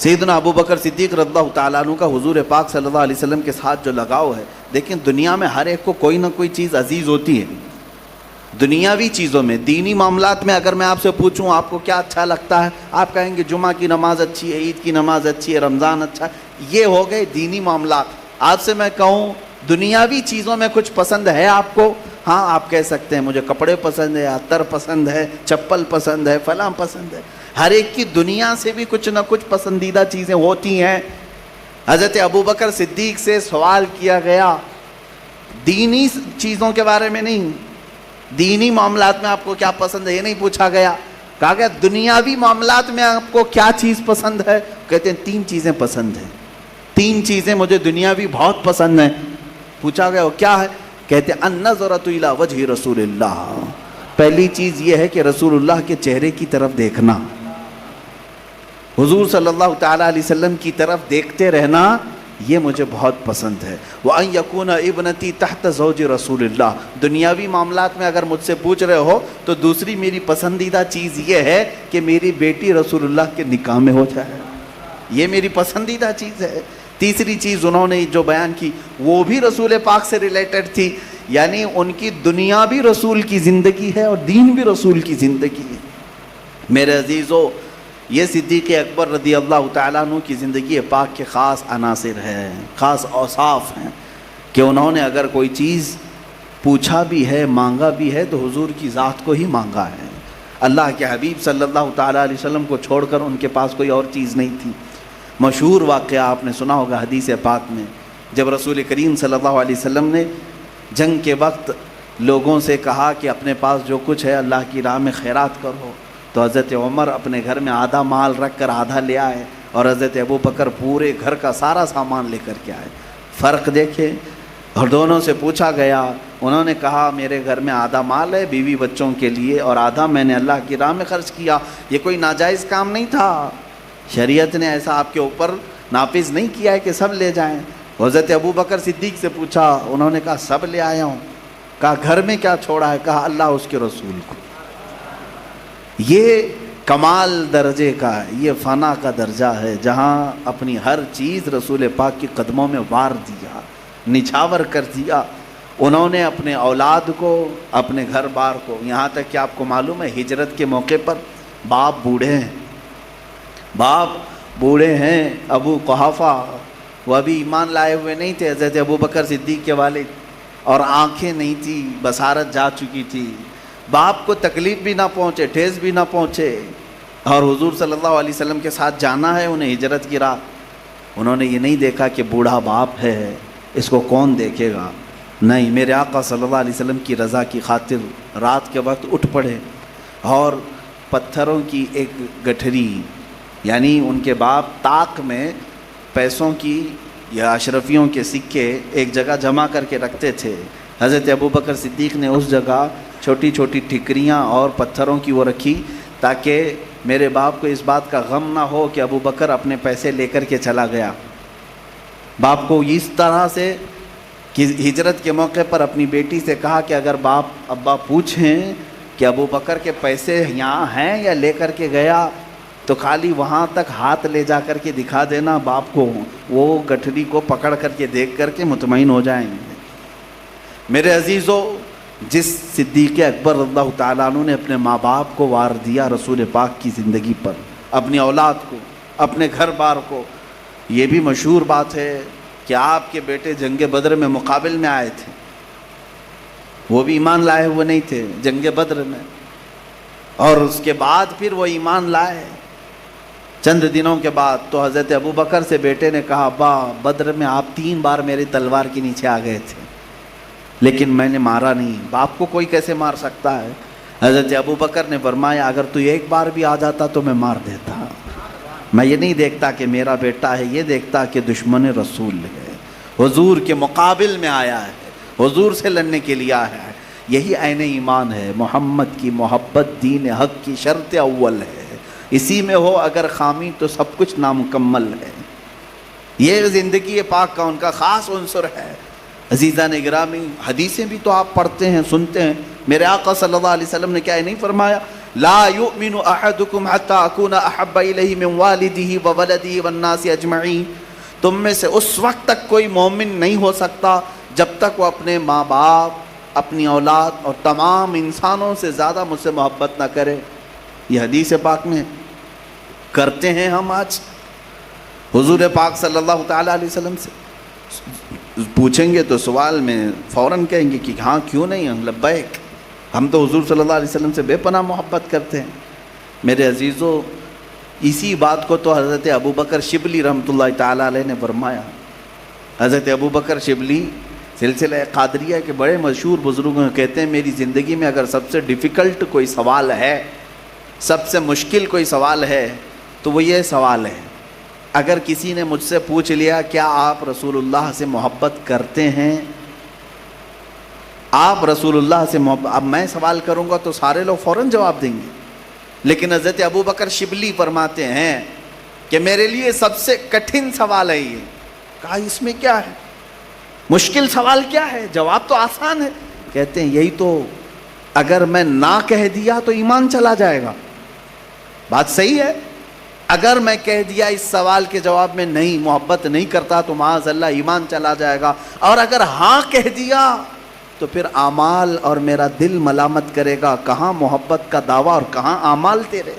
سیدنا ابو بکر صدیق رضی اللہ تعالیٰ عنہ کا حضور پاک صلی اللہ علیہ وسلم کے ساتھ جو لگاؤ ہے، دیکھیں دنیا میں ہر ایک کو کوئی نہ کوئی چیز عزیز ہوتی ہے. دنیاوی چیزوں میں، دینی معاملات میں اگر میں آپ سے پوچھوں آپ کو کیا اچھا لگتا ہے، آپ کہیں گے جمعہ کی نماز اچھی ہے، عید کی نماز اچھی ہے، رمضان اچھا ہے. یہ ہو گئے دینی معاملات. آپ سے میں کہوں دنیاوی چیزوں میں کچھ پسند ہے آپ کو؟ ہاں آپ کہہ سکتے ہیں مجھے کپڑے پسند ہے، عطر پسند ہے، چپل پسند ہے، فلاں پسند ہے. ہر ایک کی دنیا سے بھی کچھ نہ کچھ پسندیدہ چیزیں ہوتی ہیں. حضرت ابو بکر صدیق سے سوال کیا گیا دینی چیزوں کے بارے میں نہیں، دینی معاملات میں آپ کو کیا پسند ہے یہ نہیں پوچھا گیا. کہا گیا دنیاوی معاملات میں آپ کو کیا چیز پسند ہے؟ کہتے ہیں 3 چیزیں پسند ہیں، 3 چیزیں مجھے دنیاوی بہت پسند ہیں. پوچھا گیا وہ کیا ہے؟ کہتے ہیں النظرۃ الی وجہ رسول اللہ. پہلی چیز یہ ہے کہ رسول اللہ کے چہرے کی طرف دیکھنا، حضور صلی اللہ تعالیٰ علیہ وسلم کی طرف دیکھتے رہنا، یہ مجھے بہت پسند ہے. وَأَن يَكُونَ ابْنَتِي تَحْتَ زَوْجِ رسول اللہ. دنیاوی معاملات میں اگر مجھ سے پوچھ رہے ہو تو دوسری میری پسندیدہ چیز یہ ہے کہ میری بیٹی رسول اللہ کے نکاح میں ہو جائے، یہ میری پسندیدہ چیز ہے. تیسری چیز انہوں نے جو بیان کی وہ بھی رسول پاک سے ریلیٹڈ تھی، یعنی ان کی دنیا بھی رسول کی زندگی ہے اور دین بھی رسول کی زندگی ہے. میرے عزیزو، یہ صدیق اکبر رضی اللہ تعالیٰ عنہ کی زندگی پاک کے خاص عناصر ہیں، خاص اوصاف ہیں کہ انہوں نے اگر کوئی چیز پوچھا بھی ہے، مانگا بھی ہے تو حضور کی ذات کو ہی مانگا ہے. اللہ کے حبیب صلی اللہ تعالیٰ علیہ وسلم کو چھوڑ کر ان کے پاس کوئی اور چیز نہیں تھی. مشہور واقعہ آپ نے سنا ہوگا حدیث پاک میں، جب رسول کریم صلی اللہ علیہ وسلم نے جنگ کے وقت لوگوں سے کہا کہ اپنے پاس جو کچھ ہے اللہ کی راہ میں خیرات کرو، تو حضرت عمر اپنے گھر میں آدھا مال رکھ کر آدھا لے آئے اور حضرت ابو بکر پورے گھر کا سارا سامان لے کر کے آئے. فرق دیکھیں. اور دونوں سے پوچھا گیا، انہوں نے کہا میرے گھر میں آدھا مال ہے بیوی بچوں کے لیے اور آدھا میں نے اللہ کی راہ میں خرچ کیا. یہ کوئی ناجائز کام نہیں تھا، شریعت نے ایسا آپ کے اوپر نافذ نہیں کیا ہے کہ سب لے جائیں. حضرت ابو بکر صدیق سے پوچھا، انہوں نے کہا سب لے آیا ہوں. کہا گھر میں کیا چھوڑا ہے؟ کہا اللہ اس کے رسول کو. یہ کمال درجے کا، یہ فنا کا درجہ ہے جہاں اپنی ہر چیز رسول پاک کے قدموں میں وار دیا، نچھاور کر دیا. انہوں نے اپنے اولاد کو، اپنے گھر بار کو، یہاں تک کہ آپ کو معلوم ہے ہجرت کے موقع پر باپ بوڑھے ہیں. ابو قحافہ وہ ابھی ایمان لائے ہوئے نہیں تھے، حضرت ابو بکر صدیق کے والد، اور آنکھیں نہیں تھی، بصارت جا چکی تھی. باپ کو تکلیف بھی نہ پہنچے، ٹھیس بھی نہ پہنچے، اور حضور صلی اللہ علیہ وسلم کے ساتھ جانا ہے انہیں ہجرت کی راہ. انہوں نے یہ نہیں دیکھا کہ بوڑھا باپ ہے اس کو کون دیکھے گا، نہیں، میرے آقا صلی اللہ علیہ وسلم کی رضا کی خاطر رات کے وقت اٹھ پڑے اور پتھروں کی ایک گٹھری، یعنی ان کے باپ طاق میں پیسوں کی یا اشرفیوں کے سکے ایک جگہ جمع کر کے رکھتے تھے. حضرت ابو بکر صدیق نے اس جگہ چھوٹی چھوٹی ٹھکریاں اور پتھروں کی وہ رکھی تاکہ میرے باپ کو اس بات کا غم نہ ہو کہ ابو بکر اپنے پیسے لے کر کے چلا گیا. باپ کو اس طرح سے کہ ہجرت کے موقع پر اپنی بیٹی سے کہا کہ اگر باپ ابا پوچھیں کہ ابو بکر کے پیسے یہاں ہیں یا لے کر کے گیا تو خالی وہاں تک ہاتھ لے جا کر کے دکھا دینا باپ کو، وہ گٹھری کو پکڑ کر کے دیکھ کر کے مطمئن ہو جائیں گے. میرے عزیزو، جس صدیق اکبر رضی اللہ تعالیٰ عنہ نے اپنے ماں باپ کو وار دیا رسول پاک کی زندگی پر، اپنی اولاد کو، اپنے گھر بار کو، یہ بھی مشہور بات ہے کہ آپ کے بیٹے جنگ بدر میں مقابل میں آئے تھے، وہ بھی ایمان لائے ہوئے نہیں تھے جنگ بدر میں، اور اس کے بعد پھر وہ ایمان لائے چند دنوں کے بعد. تو حضرت ابو بکر سے بیٹے نے کہا ابا بدر میں آپ 3 بار میری تلوار کے نیچے آ گئے تھے لیکن میں نے مارا نہیں. باپ کو کوئی کیسے مار سکتا ہے؟ حضرت ابو بکر نے فرمایا اگر تو ایک بار بھی آ جاتا تو میں مار دیتا. میں یہ نہیں دیکھتا کہ میرا بیٹا ہے، یہ دیکھتا کہ دشمن رسول ہے، حضور کے مقابل میں آیا ہے، حضور سے لڑنے کے لیے آیا ہے. یہی عین ایمان ہے. محمد کی محبت دین حق کی شرط اول ہے، اسی میں ہو اگر خامی تو سب کچھ نامکمل ہے. یہ زندگی پاک کا ان کا خاص عنصر ہے. عزیزان گرامی، حدیثیں بھی تو آپ پڑھتے ہیں، سنتے ہیں. میرے آقا صلی اللہ علیہ وسلم نے کیا نہیں فرمایا لا یؤمن احدکم حتی اکون احب الیہ من والدہ وولدہ والناس اجمعین، تم میں سے اس وقت تک کوئی مومن نہیں ہو سکتا جب تک وہ اپنے ماں باپ، اپنی اولاد اور تمام انسانوں سے زیادہ مجھ سے محبت نہ کرے۔ یہ حدیث پاک میں کرتے ہیں ہم آج؟ حضور پاک صلی اللہ تعالیٰ علیہ وسلم سے پوچھیں گے تو سوال میں فوراً کہیں گے کہ ہاں کیوں نہیں، لبیک، ہم تو حضور صلی اللہ علیہ وسلم سے بے پناہ محبت کرتے ہیں۔ میرے عزیزو، اسی بات کو تو حضرت ابوبکر شبلی رحمۃ اللہ تعالیٰ علیہ نے فرمایا۔ حضرت ابوبکر شبلی سلسلہ قادریہ کے بڑے مشہور بزرگ ہیں، کہتے ہیں میری زندگی میں اگر سب سے ڈیفیکلٹ کوئی سوال ہے، سب سے مشکل کوئی سوال ہے تو وہ یہ سوال ہے، اگر کسی نے مجھ سے پوچھ لیا کیا آپ رسول اللہ سے محبت کرتے ہیں، آپ رسول اللہ سے محبت، اب میں سوال کروں گا تو سارے لوگ فوراً جواب دیں گے، لیکن حضرت ابوبکر شبلی فرماتے ہیں کہ میرے لیے سب سے کٹھن سوال ہے یہ۔ کہا اس میں کیا ہے، مشکل سوال کیا ہے، جواب تو آسان ہے۔ کہتے ہیں یہی تو، اگر میں نہ کہہ دیا تو ایمان چلا جائے گا۔ بات صحیح ہے، اگر میں کہہ دیا اس سوال کے جواب میں نہیں، محبت نہیں کرتا تو معاذ اللہ ایمان چلا جائے گا، اور اگر ہاں کہہ دیا تو پھر اعمال اور میرا دل ملامت کرے گا، کہاں محبت کا دعویٰ اور کہاں اعمال تیرے۔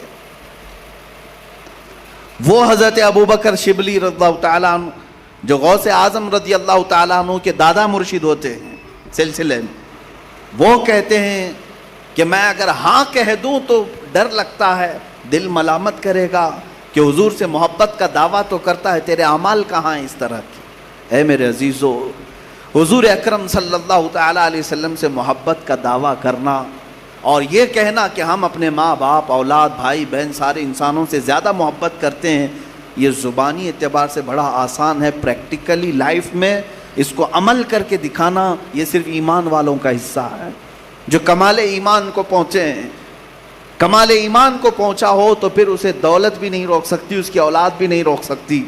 وہ حضرت ابوبکر شبلی رضی اللہ تعالیٰ عنہ جو غوث اعظم رضی اللہ تعالیٰ عنہ کے دادا مرشد ہوتے ہیں سلسلے میں، وہ کہتے ہیں کہ میں اگر ہاں کہہ دوں تو ڈر لگتا ہے، دل ملامت کرے گا کہ حضور سے محبت کا دعویٰ تو کرتا ہے، تیرے اعمال کہاں ہیں اس طرح کے۔ اے میرے عزیزو، حضور اکرم صلی اللہ تعالیٰ علیہ وسلم سے محبت کا دعویٰ کرنا اور یہ کہنا کہ ہم اپنے ماں باپ، اولاد، بھائی بہن، سارے انسانوں سے زیادہ محبت کرتے ہیں، یہ زبانی اعتبار سے بڑا آسان ہے، پریکٹیکلی لائف میں اس کو عمل کر کے دکھانا یہ صرف ایمان والوں کا حصہ ہے، جو کمال ایمان کو پہنچے ہیں۔ کمال ایمان کو پہنچا ہو تو پھر اسے دولت بھی نہیں روک سکتی، اس کی اولاد بھی نہیں روک سکتی،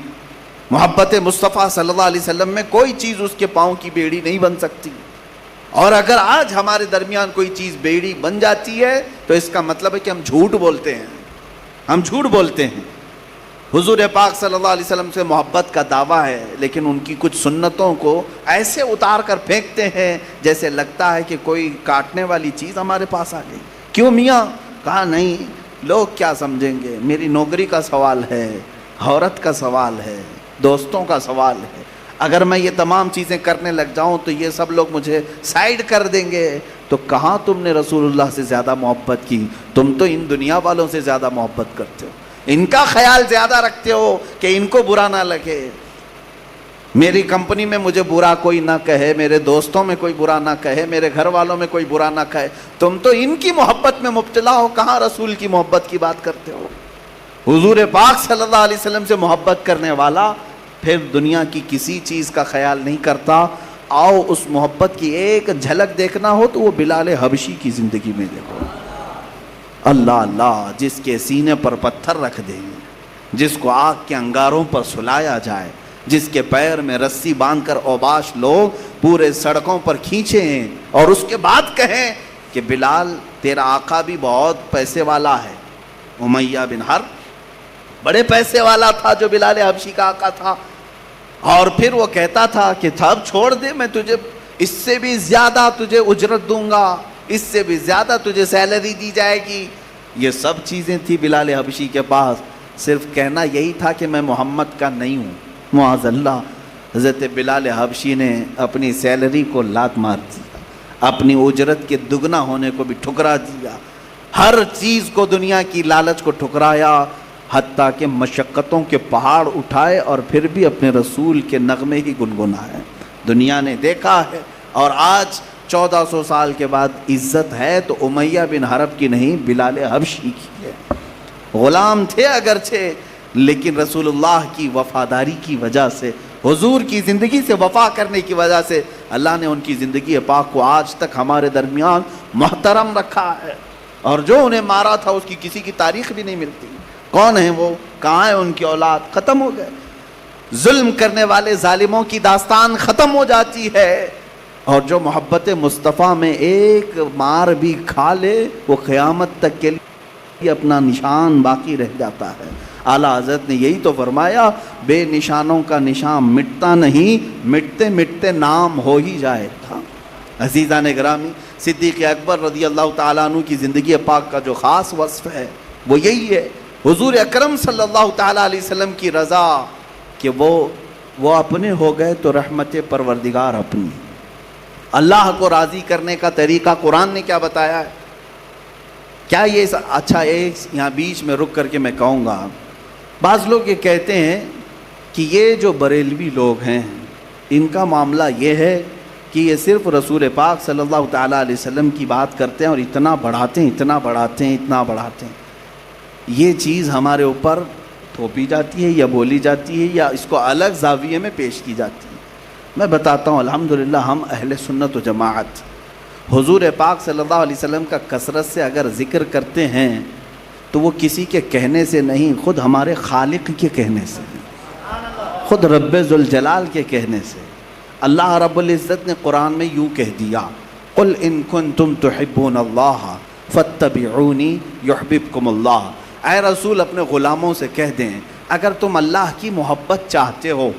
محبت مصطفیٰ صلی اللہ علیہ وسلم میں کوئی چیز اس کے پاؤں کی بیڑی نہیں بن سکتی۔ اور اگر آج ہمارے درمیان کوئی چیز بیڑی بن جاتی ہے تو اس کا مطلب ہے کہ ہم جھوٹ بولتے ہیں، ہم جھوٹ بولتے ہیں۔ حضور پاک صلی اللہ علیہ وسلم سے محبت کا دعویٰ ہے، لیکن ان کی کچھ سنتوں کو ایسے اتار کر پھینکتے ہیں جیسے لگتا ہے کہ کوئی کاٹنے والی چیز ہمارے پاس آ گئی۔ کیوں میاں؟ کہا نہیں، لوگ کیا سمجھیں گے، میری نوکری کا سوال ہے، عورت کا سوال ہے، دوستوں کا سوال ہے، اگر میں یہ تمام چیزیں کرنے لگ جاؤں تو یہ سب لوگ مجھے سائیڈ کر دیں گے۔ تو کہاں تم نے رسول اللہ سے زیادہ محبت کی، تم تو ان دنیا والوں سے زیادہ محبت کرتے ہو، ان کا خیال زیادہ رکھتے ہو کہ ان کو برا نہ لگے، میری کمپنی میں مجھے برا کوئی نہ کہے، میرے دوستوں میں کوئی برا نہ کہے، میرے گھر والوں میں کوئی برا نہ کہے، تم تو ان کی محبت میں مبتلا ہو، کہاں رسول کی محبت کی بات کرتے ہو۔ حضور پاک صلی اللہ علیہ وسلم سے محبت کرنے والا پھر دنیا کی کسی چیز کا خیال نہیں کرتا۔ آؤ اس محبت کی ایک جھلک دیکھنا ہو تو وہ بلال حبشی کی زندگی میں دیکھو۔ اللہ اللہ، جس کے سینے پر پتھر رکھ دیں، جس کو آگ کے انگاروں پر سلایا جائے، جس کے پیر میں رسی باندھ کر اوباش لوگ پورے سڑکوں پر کھینچے ہیں، اور اس کے بعد کہیں کہ بلال تیرا آقا بھی بہت پیسے والا ہے۔ امیہ بن حرب بڑے پیسے والا تھا جو بلال حبشی کا آقا تھا، اور پھر وہ کہتا تھا کہ اب چھوڑ دے، میں تجھے اس سے بھی زیادہ تجھے اجرت دوں گا، اس سے بھی زیادہ تجھے سیلری دی جائے گی۔ یہ سب چیزیں تھی بلال حبشی کے پاس، صرف کہنا یہی تھا کہ میں محمد کا نہیں ہوں۔ معاذ اللہ، حضرت بلال حبشی نے اپنی سیلری کو لات مار دیا، اپنی اجرت کے دگنا ہونے کو بھی ٹھکرا دیا، ہر چیز کو، دنیا کی لالچ کو ٹھکرایا، حتیٰ کہ مشقتوں کے پہاڑ اٹھائے اور پھر بھی اپنے رسول کے نغمے ہی گنگنائے۔ دنیا نے دیکھا ہے، اور آج 1400 سال کے بعد عزت ہے تو امیہ بن حرب کی نہیں، بلال حبشی کی ہے۔ غلام تھے اگرچہ، لیکن رسول اللہ کی وفاداری کی وجہ سے، حضور کی زندگی سے وفا کرنے کی وجہ سے اللہ نے ان کی زندگی پاک کو آج تک ہمارے درمیان محترم رکھا ہے۔ اور جو انہیں مارا تھا اس کی کسی کی تاریخ بھی نہیں ملتی، کون ہیں وہ، کہاں ہے ان کی اولاد، ختم ہو گئے۔ ظلم کرنے والے ظالموں کی داستان ختم ہو جاتی ہے، اور جو محبت مصطفیٰ میں ایک مار بھی کھا لے وہ قیامت تک کے لیے یہ اپنا نشان باقی رہ جاتا ہے۔ اعلیٰ حضرت نے یہی تو فرمایا، بے نشانوں کا نشان مٹتا نہیں، مٹتے مٹتے نام ہو ہی جائے گا۔ عزیزان گرامی، صدیق اکبر رضی اللہ تعالیٰ عنہ کی زندگی پاک کا جو خاص وصف ہے وہ یہی ہے، حضور اکرم صلی اللہ تعالیٰ علیہ وسلم کی رضا، کہ وہ اپنے ہو گئے تو رحمت پروردگار اپنی۔ اللہ کو راضی کرنے کا طریقہ قرآن نے کیا بتایا ہے؟ کیا یہ اچھا ایک یہاں بیچ میں رک کر کے میں کہوں گا، بعض لوگ یہ کہتے ہیں کہ یہ جو بریلوی لوگ ہیں ان کا معاملہ یہ ہے کہ یہ صرف رسول پاک صلی اللہ تعالیٰ علیہ وسلم کی بات کرتے ہیں اور اتنا بڑھاتے ہیں اتنا بڑھاتے ہیں اتنا بڑھاتے ہیں۔ یہ چیز ہمارے اوپر تھوپی جاتی ہے یا بولی جاتی ہے یا اس کو الگ زاویے میں پیش کی جاتی ہے۔ میں بتاتا ہوں، الحمدللہ ہم اہل سنت و جماعت حضور پاک صلی اللہ علیہ وسلم کا کثرت سے اگر ذکر کرتے ہیں تو وہ کسی کے کہنے سے نہیں، خود ہمارے خالق کے کہنے سے، خود رب ذوالجلال کے کہنے سے۔ اللہ رب العزت نے قرآن میں یوں کہہ دیا، قل ان کنتم تحبون اللہ فاتبعونی یحببکم اللہ۔ اے رسول اپنے غلاموں سے کہہ دیں، اگر تم اللہ کی محبت چاہتے ہو،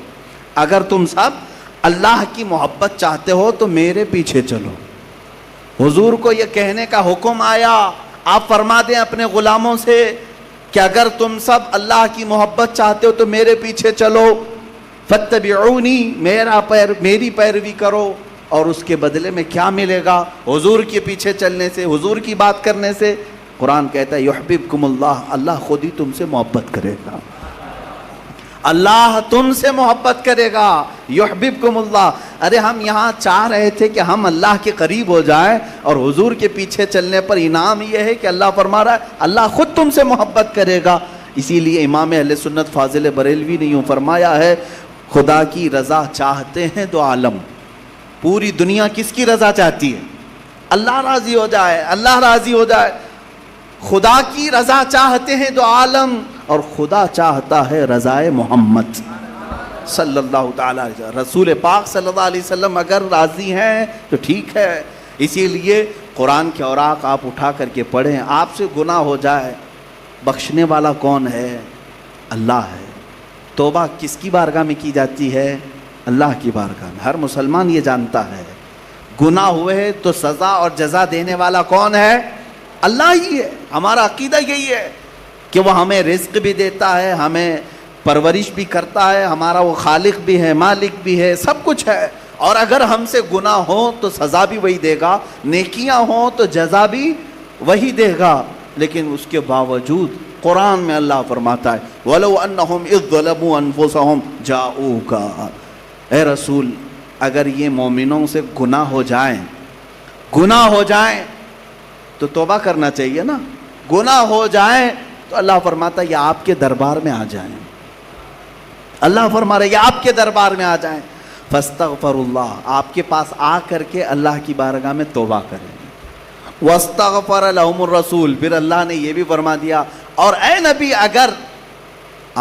اگر تم سب اللہ کی محبت چاہتے ہو تو میرے پیچھے چلو۔ حضور کو یہ کہنے کا حکم آیا، آپ فرما دیں اپنے غلاموں سے کہ اگر تم سب اللہ کی محبت چاہتے ہو تو میرے پیچھے چلو، فاتبعونی، میری پیروی کرو۔ اور اس کے بدلے میں کیا ملے گا؟ حضور کے پیچھے چلنے سے، حضور کی بات کرنے سے قرآن کہتا ہے یحببکم اللہ، اللہ خود ہی تم سے محبت کرے گا، اللہ تم سے محبت کرے گا، یحببکم اللہ۔ ارے ہم یہاں چاہ رہے تھے کہ ہم اللہ کے قریب ہو جائیں، اور حضور کے پیچھے چلنے پر انعام یہ ہے کہ اللہ فرما رہا ہے اللہ خود تم سے محبت کرے گا۔ اسی لیے امام اہل سنت فاضل بریلوی نے یوں فرمایا ہے، خدا کی رضا چاہتے ہیں تو عالم، پوری دنیا کس کی رضا چاہتی ہے؟ اللہ راضی ہو جائے، اللہ راضی ہو جائے۔ خدا کی رضا چاہتے ہیں تو عالم، اور خدا چاہتا ہے رضائے محمد صلی اللہ تعالیٰ علیہ وسلم۔ رسول پاک صلی اللہ علیہ وسلم اگر راضی ہیں تو ٹھیک ہے۔ اسی لیے قرآن کے اوراق آپ اٹھا کر کے پڑھیں، آپ سے گناہ ہو جائے، بخشنے والا کون ہے؟ اللہ ہے۔ توبہ کس کی بارگاہ میں کی جاتی ہے؟ اللہ کی بارگاہ میں۔ ہر مسلمان یہ جانتا ہے گناہ ہوئے تو سزا اور جزا دینے والا کون ہے؟ اللہ ہی ہے۔ ہمارا عقیدہ یہی ہے کہ وہ ہمیں رزق بھی دیتا ہے، ہمیں پرورش بھی کرتا ہے، ہمارا وہ خالق بھی ہے، مالک بھی ہے، سب کچھ ہے۔ اور اگر ہم سے گناہ ہوں تو سزا بھی وہی دے گا، نیکیاں ہوں تو جزا بھی وہی دے گا۔ لیکن اس کے باوجود قرآن میں اللہ فرماتا ہے وَلَوْ أَنَّهُمْ إِذْ ظَلَمُوا أَنفُسَهُمْ جَاءُوكَ۔ اے رسول اگر یہ مومنوں سے گناہ ہو جائیں تو توبہ کرنا چاہیے نا، گناہ ہو جائیں تو اللہ فرماتا ہے یہ آپ کے دربار میں آ جائیں، اللہ فرما رہا ہے یہ آپ کے دربار میں آ جائیں، فاستغفر اللہ، آپ کے پاس آ کر کے اللہ کی بارگاہ میں توبہ کریں، واستغفر لهم الرسول، پھر اللہ نے یہ بھی فرما دیا اور اے نبی اگر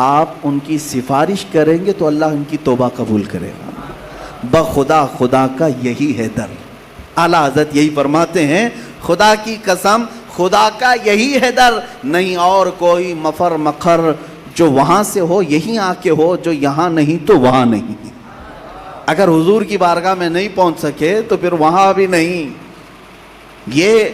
آپ ان کی سفارش کریں گے تو اللہ ان کی توبہ قبول کرے گا۔ بخدا خدا کا یہی ہے در، اعلیٰ حضرت یہی فرماتے ہیں خدا کی قسم خدا کا یہی ہے در، نہیں اور کوئی مفر مخر جو وہاں سے ہو یہیں آ کے ہو، جو یہاں نہیں تو وہاں نہیں۔ اگر حضور کی بارگاہ میں نہیں پہنچ سکے تو پھر وہاں بھی نہیں۔ یہ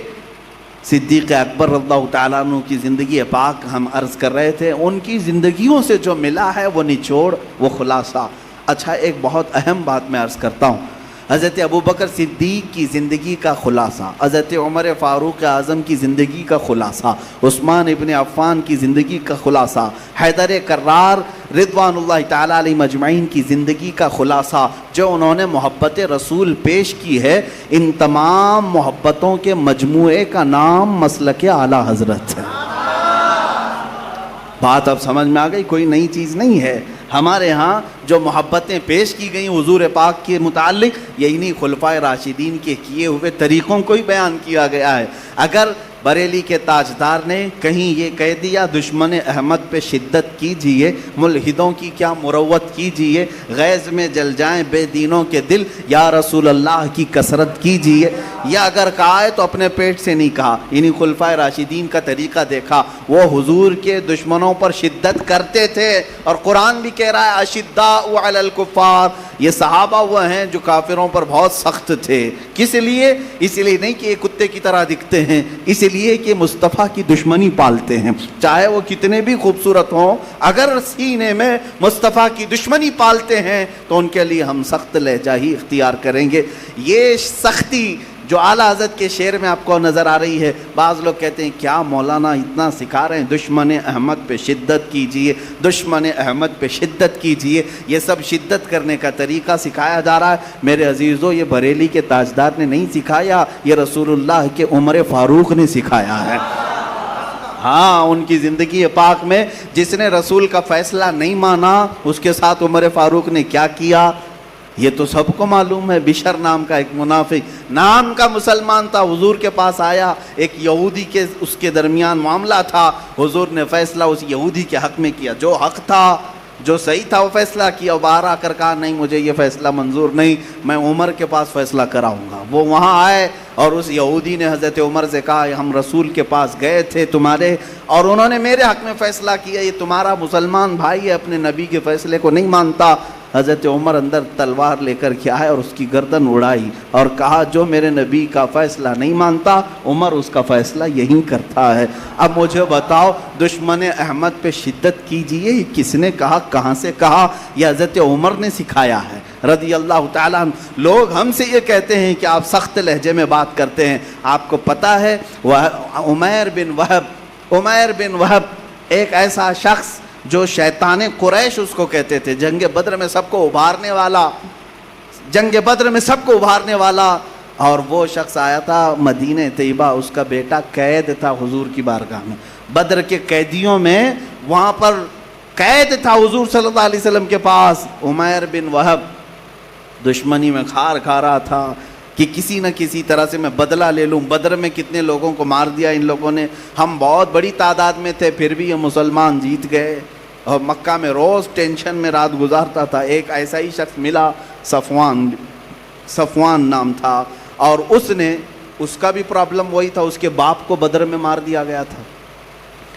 صدیق اکبر رضی اللہ تعالیٰ عنہ کی زندگی پاک ہم عرض کر رہے تھے، ان کی زندگیوں سے جو ملا ہے وہ نچوڑ، وہ خلاصہ۔ اچھا ایک بہت اہم بات میں عرض کرتا ہوں، حضرت ابوبکر صدیق کی زندگی کا خلاصہ، حضرت عمر فاروق اعظم کی زندگی کا خلاصہ، عثمان ابن عفان کی زندگی کا خلاصہ، حیدر کرار رضوان اللہ تعالیٰ علیہ مجمعین کی زندگی کا خلاصہ، جو انہوں نے محبت رسول پیش کی ہے، ان تمام محبتوں کے مجموعے کا نام مسلک اعلیٰ حضرت ہے۔ بات اب سمجھ میں آ گئی؟ کوئی نئی چیز نہیں ہے۔ ہمارے ہاں جو محبتیں پیش کی گئیں حضور پاک کے متعلق، یہی نہیں خلفائے راشدین کے کیے ہوئے طریقوں کو ہی بیان کیا گیا ہے۔ اگر بریلی کے تاجدار نے کہیں یہ کہہ دیا دشمن احمد پہ شدت کیجئے، ملحدوں کی کیا مروت کیجئے، غیظ میں جل جائیں بے دینوں کے دل، یا رسول اللہ کی کثرت کیجئے؟ یا اگر کہا ہے تو اپنے پیٹ سے نہیں کہا، انہی خلفائے راشدین کا طریقہ دیکھا، وہ حضور کے دشمنوں پر شدت کرتے تھے، اور قرآن بھی کہہ رہا ہے اشداء علی الکفار، یہ صحابہ وہ ہیں جو کافروں پر بہت سخت تھے۔ کس لیے؟ اس لیے نہیں کہ یہ کتے کی طرح دکھتے ہیں، اس لیے کہ مصطفیٰ کی دشمنی پالتے ہیں، چاہے وہ کتنے بھی خوبصورت ہوں، اگر سینے میں مصطفیٰ کی دشمنی پالتے ہیں تو ان کے لیے ہم سخت لہجہ ہی اختیار کریں گے۔ یہ سختی جو اعلیٰ حضرت کے شعر میں آپ کو نظر آ رہی ہے، بعض لوگ کہتے ہیں کیا مولانا اتنا سکھا رہے ہیں، دشمن احمد پہ شدت کیجئے، دشمن احمد پہ شدت کیجئے، یہ سب شدت کرنے کا طریقہ سکھایا جا رہا ہے۔ میرے عزیزو، یہ بریلی کے تاجدار نے نہیں سکھایا، یہ رسول اللہ کے عمر فاروق نے سکھایا ہے۔ ہاں، ان کی زندگی پاک میں جس نے رسول کا فیصلہ نہیں مانا، اس کے ساتھ عمر فاروق نے کیا کیا یہ تو سب کو معلوم ہے۔ بشر نام کا ایک منافق، نام کا مسلمان تھا، حضور کے پاس آیا، ایک یہودی کے اس کے درمیان معاملہ تھا، حضور نے فیصلہ اس یہودی کے حق میں کیا، جو حق تھا، جو صحیح تھا وہ فیصلہ کیا، باہر آ کر کہا نہیں مجھے یہ فیصلہ منظور نہیں، میں عمر کے پاس فیصلہ کراؤں گا۔ وہ وہاں آئے اور اس یہودی نے حضرت عمر سے کہا ہم رسول کے پاس گئے تھے تمہارے، اور انہوں نے میرے حق میں فیصلہ کیا، یہ تمہارا مسلمان بھائی ہے، اپنے نبی کے فیصلے کو نہیں مانتا۔ حضرت عمر اندر تلوار لے کر کے آئے اور اس کی گردن اڑائی اور کہا جو میرے نبی کا فیصلہ نہیں مانتا، عمر اس کا فیصلہ یہی کرتا ہے۔ اب مجھے بتاؤ، دشمن احمد پہ شدت کیجئے یہ کس نے کہا، کہاں سے کہا؟ یہ حضرت عمر نے سکھایا ہے رضی اللہ تعالیٰ عنہ۔ لوگ ہم سے یہ کہتے ہیں کہ آپ سخت لہجے میں بات کرتے ہیں، آپ کو پتہ ہے عمیر بن وہب ایک ایسا شخص جو شیطان قریش اس کو کہتے تھے، جنگ بدر میں سب کو ابھارنے والا، اور وہ شخص آیا تھا مدینہ طیبہ، اس کا بیٹا قید تھا حضور کی بارگاہ میں، بدر کے قیدیوں میں وہاں پر قید تھا حضور صلی اللہ علیہ وسلم کے پاس۔ عمیر بن وہب دشمنی میں کھار کھا رہا تھا کہ کسی نہ کسی طرح سے میں بدلہ لے لوں، بدر میں کتنے لوگوں کو مار دیا ان لوگوں نے، ہم بہت بڑی تعداد میں تھے پھر بھی یہ مسلمان جیت گئے، اور مکہ میں روز ٹینشن میں رات گزارتا تھا۔ ایک ایسا ہی شخص ملا، صفوان نام تھا، اور اس کا بھی پرابلم وہی تھا، اس کے باپ کو بدر میں مار دیا گیا تھا،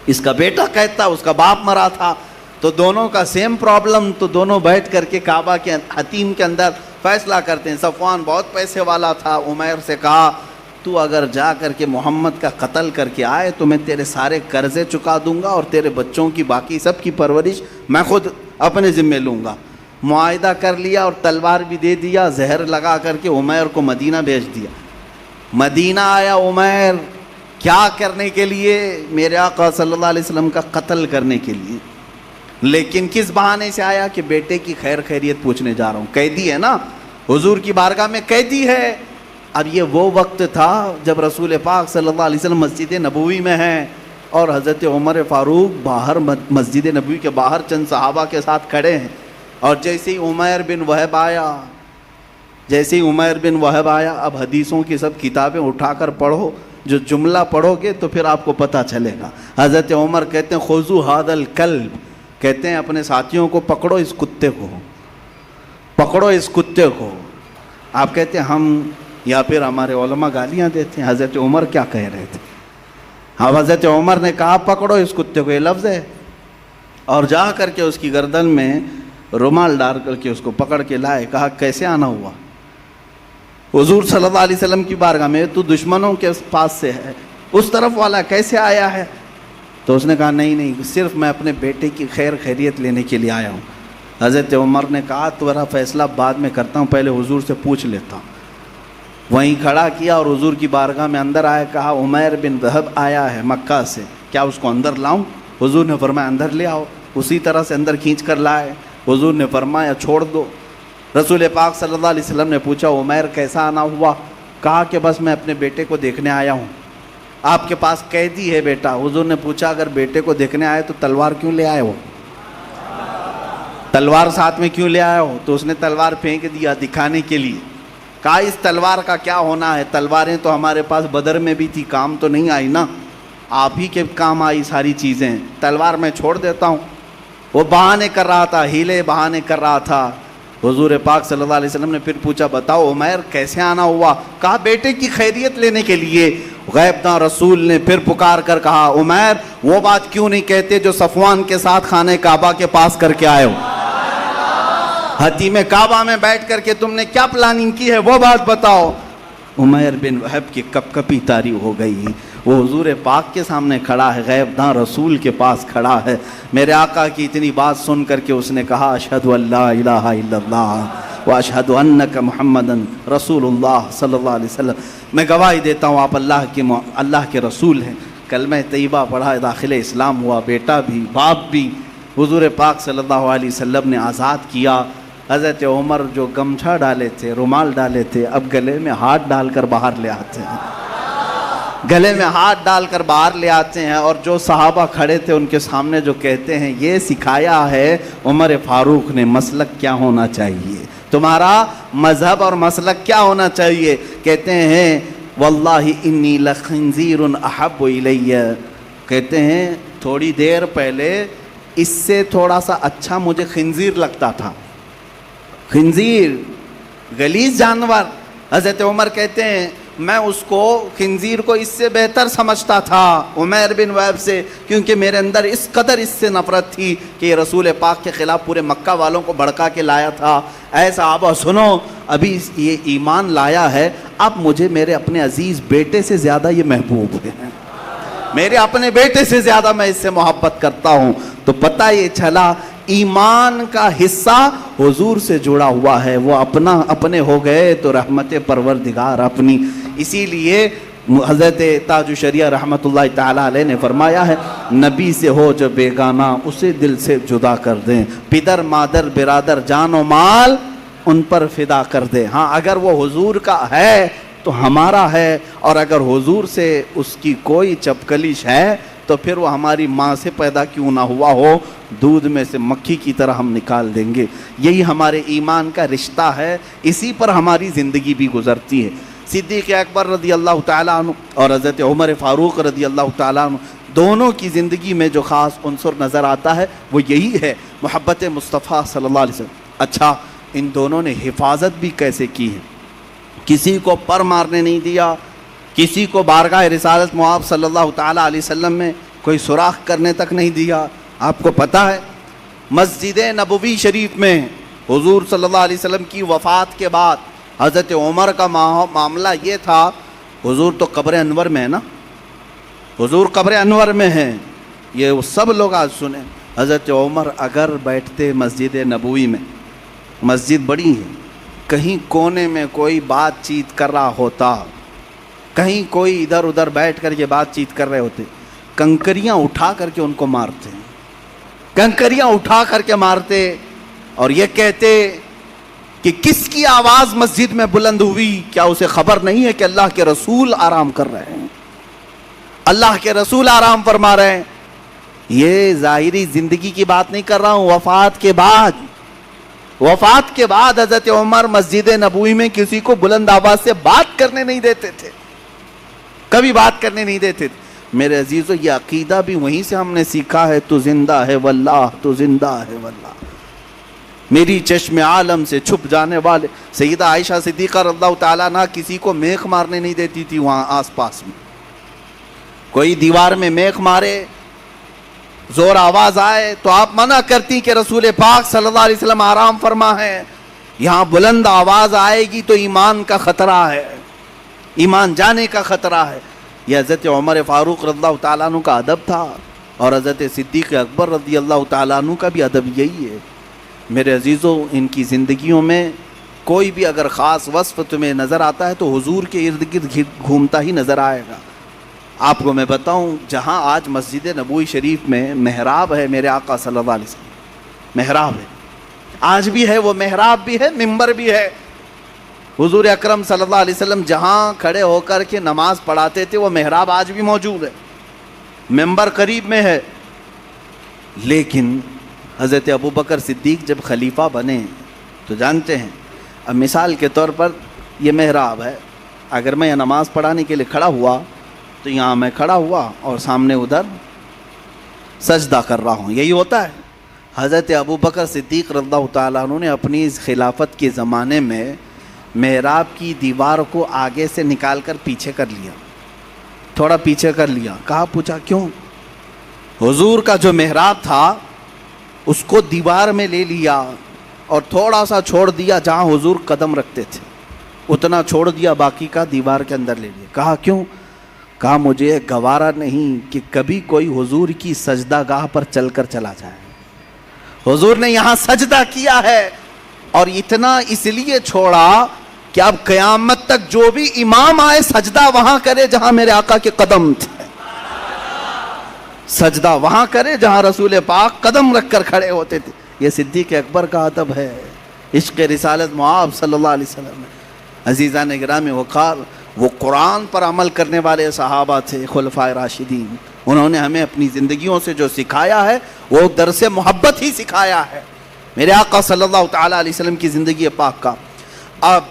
اس کا بیٹا قید تھا، اس کا باپ مرا تھا، تو دونوں کا سیم پرابلم، تو دونوں بیٹھ کر کے کعبہ کے حتیم کے اندر فیصلہ کرتے ہیں۔ صفوان بہت پیسے والا تھا، عمیر سے کہا تو اگر جا کر کے محمد کا قتل کر کے آئے تو میں تیرے سارے قرضے چکا دوں گا، اور تیرے بچوں کی باقی سب کی پرورش میں خود اپنے ذمے لوں گا۔ معاہدہ کر لیا اور تلوار بھی دے دیا، زہر لگا کر کے عمیر کو مدینہ بھیج دیا۔ مدینہ آیا عمیر، کیا کرنے کے لیے؟ میرے آقا صلی اللہ علیہ وسلم کا قتل کرنے کے لیے، لیکن کس بہانے سے آیا کہ بیٹے کی خیر خیریت پوچھنے جا رہا ہوں، قیدی ہے نا، حضور کی بارگاہ میں قیدی ہے۔ اب یہ وہ وقت تھا جب رسول پاک صلی اللہ علیہ وسلم مسجد نبوی میں ہیں، اور حضرت عمر فاروق باہر مسجد نبوی کے باہر چند صحابہ کے ساتھ کھڑے ہیں، اور جیسے ہی عمیر بن وہب آیا، اب حدیثوں کی سب کتابیں اٹھا کر پڑھو، جو جملہ پڑھو گے تو پھر آپ کو پتہ چلے گا۔ حضرت عمر کہتے ہیں خذوا ھذا الکلب، کہتے ہیں اپنے ساتھیوں کو پکڑو اس کتے کو، پکڑو اس کتے کو۔ آپ کہتے ہیں ہم، یا پھر ہمارے علماء گالیاں دیتے ہیں، حضرت عمر کیا کہہ رہے تھے؟ اب حضرت عمر نے کہا پکڑو اس کتے کو، یہ لفظ ہے، اور جا کر کے اس کی گردن میں رومال ڈال کر کے اس کو پکڑ کے لائے، کہا کیسے آنا ہوا حضور صلی اللہ علیہ وسلم کی بارگاہ میں؟ تو دشمنوں کے پاس سے ہے، اس طرف والا کیسے آیا ہے؟ تو اس نے کہا نہیں، صرف میں اپنے بیٹے کی خیر خیریت لینے کے لیے آیا ہوں۔ حضرت عمر نے کہا تمہارا فیصلہ بعد میں کرتا ہوں، پہلے حضور سے پوچھ لیتا ہوں۔ وہیں کھڑا کیا اور حضور کی بارگاہ میں اندر آیا، کہا عمیر بن وہب آیا ہے مکہ سے، کیا اس کو اندر لاؤں؟ حضور نے فرمایا اندر لے آؤ، اسی طرح سے اندر کھینچ کر لائے۔ حضور نے فرمایا چھوڑ دو۔ رسول پاک صلی اللہ علیہ وسلم نے پوچھا عمیر کیسا آنا ہوا؟ کہا کہ بس میں اپنے بیٹے کو دیکھنے آیا ہوں۔ آپ کے پاس قیدی ہے بیٹا۔ حضور نے پوچھا اگر بیٹے کو دیکھنے آئے تو تلوار کیوں لے آئے ہو؟ تلوار ساتھ میں کیوں لے آئے ہو؟ تو اس نے تلوار پھینک دیا دکھانے کے لیے، کہا اس تلوار کا کیا ہونا ہے؟ تلواریں تو ہمارے پاس بدر میں بھی تھی، کام تو نہیں آئی نا، آپ ہی کے کام آئی ساری چیزیں، تلوار میں چھوڑ دیتا ہوں۔ وہ بہانے کر رہا تھا، ہیلے بہانے کر رہا تھا۔ حضور پاک صلی اللہ علیہ وسلم نے پھر پوچھا بتاؤ عمیر کیسے آنا ہوا؟ کہا بیٹے کی خیریت لینے کے لیے۔ غیب داں رسول نے پھر پکار کر کہا عمیر وہ بات کیوں نہیں کہتے جو صفوان کے ساتھ خانہ کعبہ کے پاس کر کے آئے ہو؟ حتیم کعبہ میں بیٹھ کر کے تم نے کیا پلاننگ کی ہے وہ بات بتاؤ۔ عمیر بن وہب کی کپ کپی طاری ہو گئی، وہ حضور پاک کے سامنے کھڑا ہے، غیب داں رسول کے پاس کھڑا ہے۔ میرے آقا کی اتنی بات سن کر کے اس نے کہا اشہد ان لا الہ الا اللہ واشہد انک محمدن رسول اللہ صلی اللہ علیہ وسلم، میں گواہی دیتا ہوں آپ اللہ کے رسول ہیں۔ کلمہ طیبہ پڑھا، داخل اسلام ہوا، بیٹا بھی باپ بھی حضور پاک صلی اللہ علیہ وسلم نے آزاد کیا۔ حضرت عمر جو گمچھا ڈالے تھے، رومال ڈالے تھے، اب گلے میں ہاتھ ڈال کر باہر لے آتے ہیں، گلے میں ہاتھ ڈال کر باہر لے آتے ہیں، اور جو صحابہ کھڑے تھے ان کے سامنے جو کہتے ہیں یہ سکھایا ہے عمر فاروق نے مسلک کیا ہونا چاہیے، تمہارا مذہب اور مسلک کیا ہونا چاہیے۔ کہتے ہیں واللہ انی لخنزیر احب الی، کہتے ہیں تھوڑی دیر پہلے اس سے تھوڑا سا اچھا مجھے خنزیر لگتا تھا، خنزیر غلیظ جانور۔ حضرت عمر کہتے ہیں میں اس کو خنزیر کو اس سے بہتر سمجھتا تھا عمیر بن وہب سے، کیونکہ میرے اندر اس قدر اس سے نفرت تھی کہ یہ رسول پاک کے خلاف پورے مکہ والوں کو بھڑکا کے لایا تھا۔ اے صحابہ سنو، ابھی یہ ایمان لایا ہے، اب مجھے میرے اپنے عزیز بیٹے سے زیادہ یہ محبوب ہے، میرے اپنے بیٹے سے زیادہ میں اس سے محبت کرتا ہوں۔ تو پتہ یہ چلا ایمان کا حصہ حضور سے جڑا ہوا ہے، وہ اپنے ہو گئے تو رحمت پروردگار اپنی۔ اسی لیے حضرت تاج الشریعہ رحمۃ اللہ تعالیٰ علیہ نے فرمایا ہے نبی سے ہو جو بیگانہ اسے دل سے جدا کر دیں، پدر مادر برادر جان و مال ان پر فدا کر دیں۔ ہاں اگر وہ حضور کا ہے تو ہمارا ہے، اور اگر حضور سے اس کی کوئی چپکلش ہے تو پھر وہ ہماری ماں سے پیدا کیوں نہ ہوا ہو، دودھ میں سے مکھی کی طرح ہم نکال دیں گے۔ یہی ہمارے ایمان کا رشتہ ہے، اسی پر ہماری زندگی بھی گزرتی ہے۔ صدیق اکبر رضی اللہ تعالیٰ عنہ اور حضرت عمر فاروق رضی اللہ تعالیٰ عنہ دونوں کی زندگی میں جو خاص عنصر نظر آتا ہے وہ یہی ہے، محبت مصطفیٰ صلی اللہ علیہ وسلم۔ اچھا ان دونوں نے حفاظت بھی کیسے کی ہے؟ کسی کو پر مارنے نہیں دیا، کسی کو بارگاہ رسالت مآب صلی اللہ تعالیٰ علیہ وسلم میں کوئی سوراخ کرنے تک نہیں دیا۔ آپ کو پتہ ہے مسجد نبوی شریف میں حضور صلی اللہ علیہ وسلم کی وفات کے بعد حضرت عمر کا معاملہ یہ تھا، حضور تو قبر انور میں ہے نا، حضور قبر انور میں ہیں، یہ سب لوگ آج سنیں۔ حضرت عمر اگر بیٹھتے مسجد نبوی میں، مسجد بڑی ہے، کہیں کونے میں کوئی بات چیت کر رہا ہوتا، کہیں کوئی ادھر ادھر بیٹھ کر یہ بات چیت کر رہے ہوتے، کنکریاں اٹھا کر کے ان کو مارتے، کنکریاں اٹھا کر کے مارتے، اور یہ کہتے کہ کس کی آواز مسجد میں بلند ہوئی، کیا اسے خبر نہیں ہے کہ اللہ کے رسول آرام کر رہے ہیں، اللہ کے رسول آرام فرما رہے ہیں۔ یہ ظاہری زندگی کی بات نہیں کر رہا ہوں، وفات کے بعد حضرت عمر مسجد نبوی میں کسی کو بلند آواز سے بات کرنے نہیں دیتے تھے، کبھی بات کرنے نہیں دیتے تھے۔ میرے عزیزو یہ عقیدہ بھی وہیں سے ہم نے سیکھا ہے، تو زندہ ہے واللہ، تو زندہ ہے واللہ، میری چشم عالم سے چھپ جانے والے۔ سیدہ عائشہ صدیقہ رضی اللہ تعالیٰ عنہ کسی کو میخ مارنے نہیں دیتی تھی، وہاں آس پاس میں کوئی دیوار میں میخ مارے، زور آواز آئے تو آپ منع کرتی کہ رسول پاک صلی اللہ علیہ وسلم آرام فرما ہے، یہاں بلند آواز آئے گی تو ایمان کا خطرہ ہے، ایمان جانے کا خطرہ ہے۔ یہ حضرت عمر فاروق رضی اللہ تعالیٰ عنہ کا ادب تھا، اور حضرت صدیق اکبر رضی اللہ تعالیٰ عنہ کا بھی ادب یہی ہے۔ میرے عزیزو ان کی زندگیوں میں کوئی بھی اگر خاص وصف تمہیں نظر آتا ہے تو حضور کے ارد گرد گھومتا ہی نظر آئے گا۔ آپ کو میں بتاؤں جہاں آج مسجد نبوی شریف میں محراب ہے میرے آقا صلی اللہ علیہ وسلم، محراب ہے، آج بھی ہے، وہ محراب بھی ہے، منبر بھی ہے۔ حضور اکرم صلی اللہ علیہ وسلم جہاں کھڑے ہو کر کے نماز پڑھاتے تھے وہ محراب آج بھی موجود ہے، منبر قریب میں ہے۔ لیکن حضرت ابوبکر صدیق جب خلیفہ بنے تو جانتے ہیں، اب مثال کے طور پر یہ محراب ہے، اگر میں یہ نماز پڑھانے کے لیے کھڑا ہوا تو یہاں میں کھڑا ہوا اور سامنے ادھر سجدہ کر رہا ہوں، یہی ہوتا ہے۔ حضرت ابو بکر صدیق رضی اللہ تعالیٰ عنہ نے اپنی خلافت کے زمانے میں محراب کی دیوار کو آگے سے نکال کر پیچھے کر لیا، تھوڑا پیچھے کر لیا۔ کہا، پوچھا کیوں؟ حضور کا جو محراب تھا اس کو دیوار میں لے لیا اور تھوڑا سا چھوڑ دیا جہاں حضور قدم رکھتے تھے، اتنا چھوڑ دیا، باقی کا دیوار کے اندر لے لیا۔ کہا کیوں؟ کہا مجھے گوارا نہیں کہ کبھی کوئی حضور کی سجدہ گاہ پر چل کر چلا جائے، حضور نے یہاں سجدہ کیا ہے اور اتنا اس لیے چھوڑا کہ اب قیامت تک جو بھی امام آئے سجدہ وہاں کرے جہاں میرے آقا کے قدم تھے، سجدہ وہاں کرے جہاں رسول پاک قدم رکھ کر کھڑے ہوتے تھے۔ یہ صدیق اکبر کا ادب ہے، عشق رسالت معاب صلی اللہ علیہ وسلم۔ عزیزان گرامی وقار، وہ قرآن پر عمل کرنے والے صحابہ تھے، خلفائے راشدین، انہوں نے ہمیں اپنی زندگیوں سے جو سکھایا ہے وہ درس محبت ہی سکھایا ہے، میرے آقا صلی اللہ تعالیٰ علیہ وسلم کی زندگی پاک کا۔ اب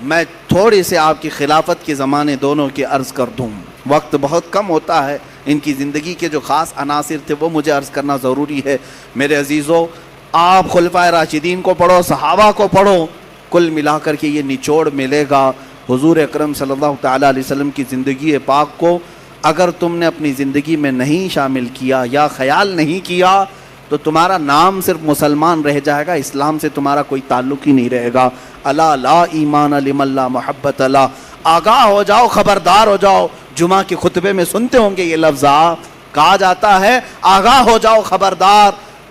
میں تھوڑے سے آپ کی خلافت کے زمانے دونوں کے عرض کر دوں، وقت بہت کم ہوتا ہے، ان کی زندگی کے جو خاص عناصر تھے وہ مجھے عرض کرنا ضروری ہے۔ میرے عزیزوں، آپ خلفائے راشدین کو پڑھو، صحابہ کو پڑھو، کل ملا کر کے یہ نچوڑ ملے گا۔ حضور اکرم صلی اللہ تعالیٰ علیہ وسلم کی زندگی پاک کو اگر تم نے اپنی زندگی میں نہیں شامل کیا یا خیال نہیں کیا تو تمہارا نام صرف مسلمان رہ جائے گا، اسلام سے تمہارا کوئی تعلق ہی نہیں رہے گا۔ الا لا ایمان لمن لا محبت لا، آگاہ ہو جاؤ، خبردار ہو جاؤ۔ جمعہ کے خطبے میں سنتے ہوں گے یہ لفظ، کہا جاتا ہے آگاہ ہو جاؤ، خبردار،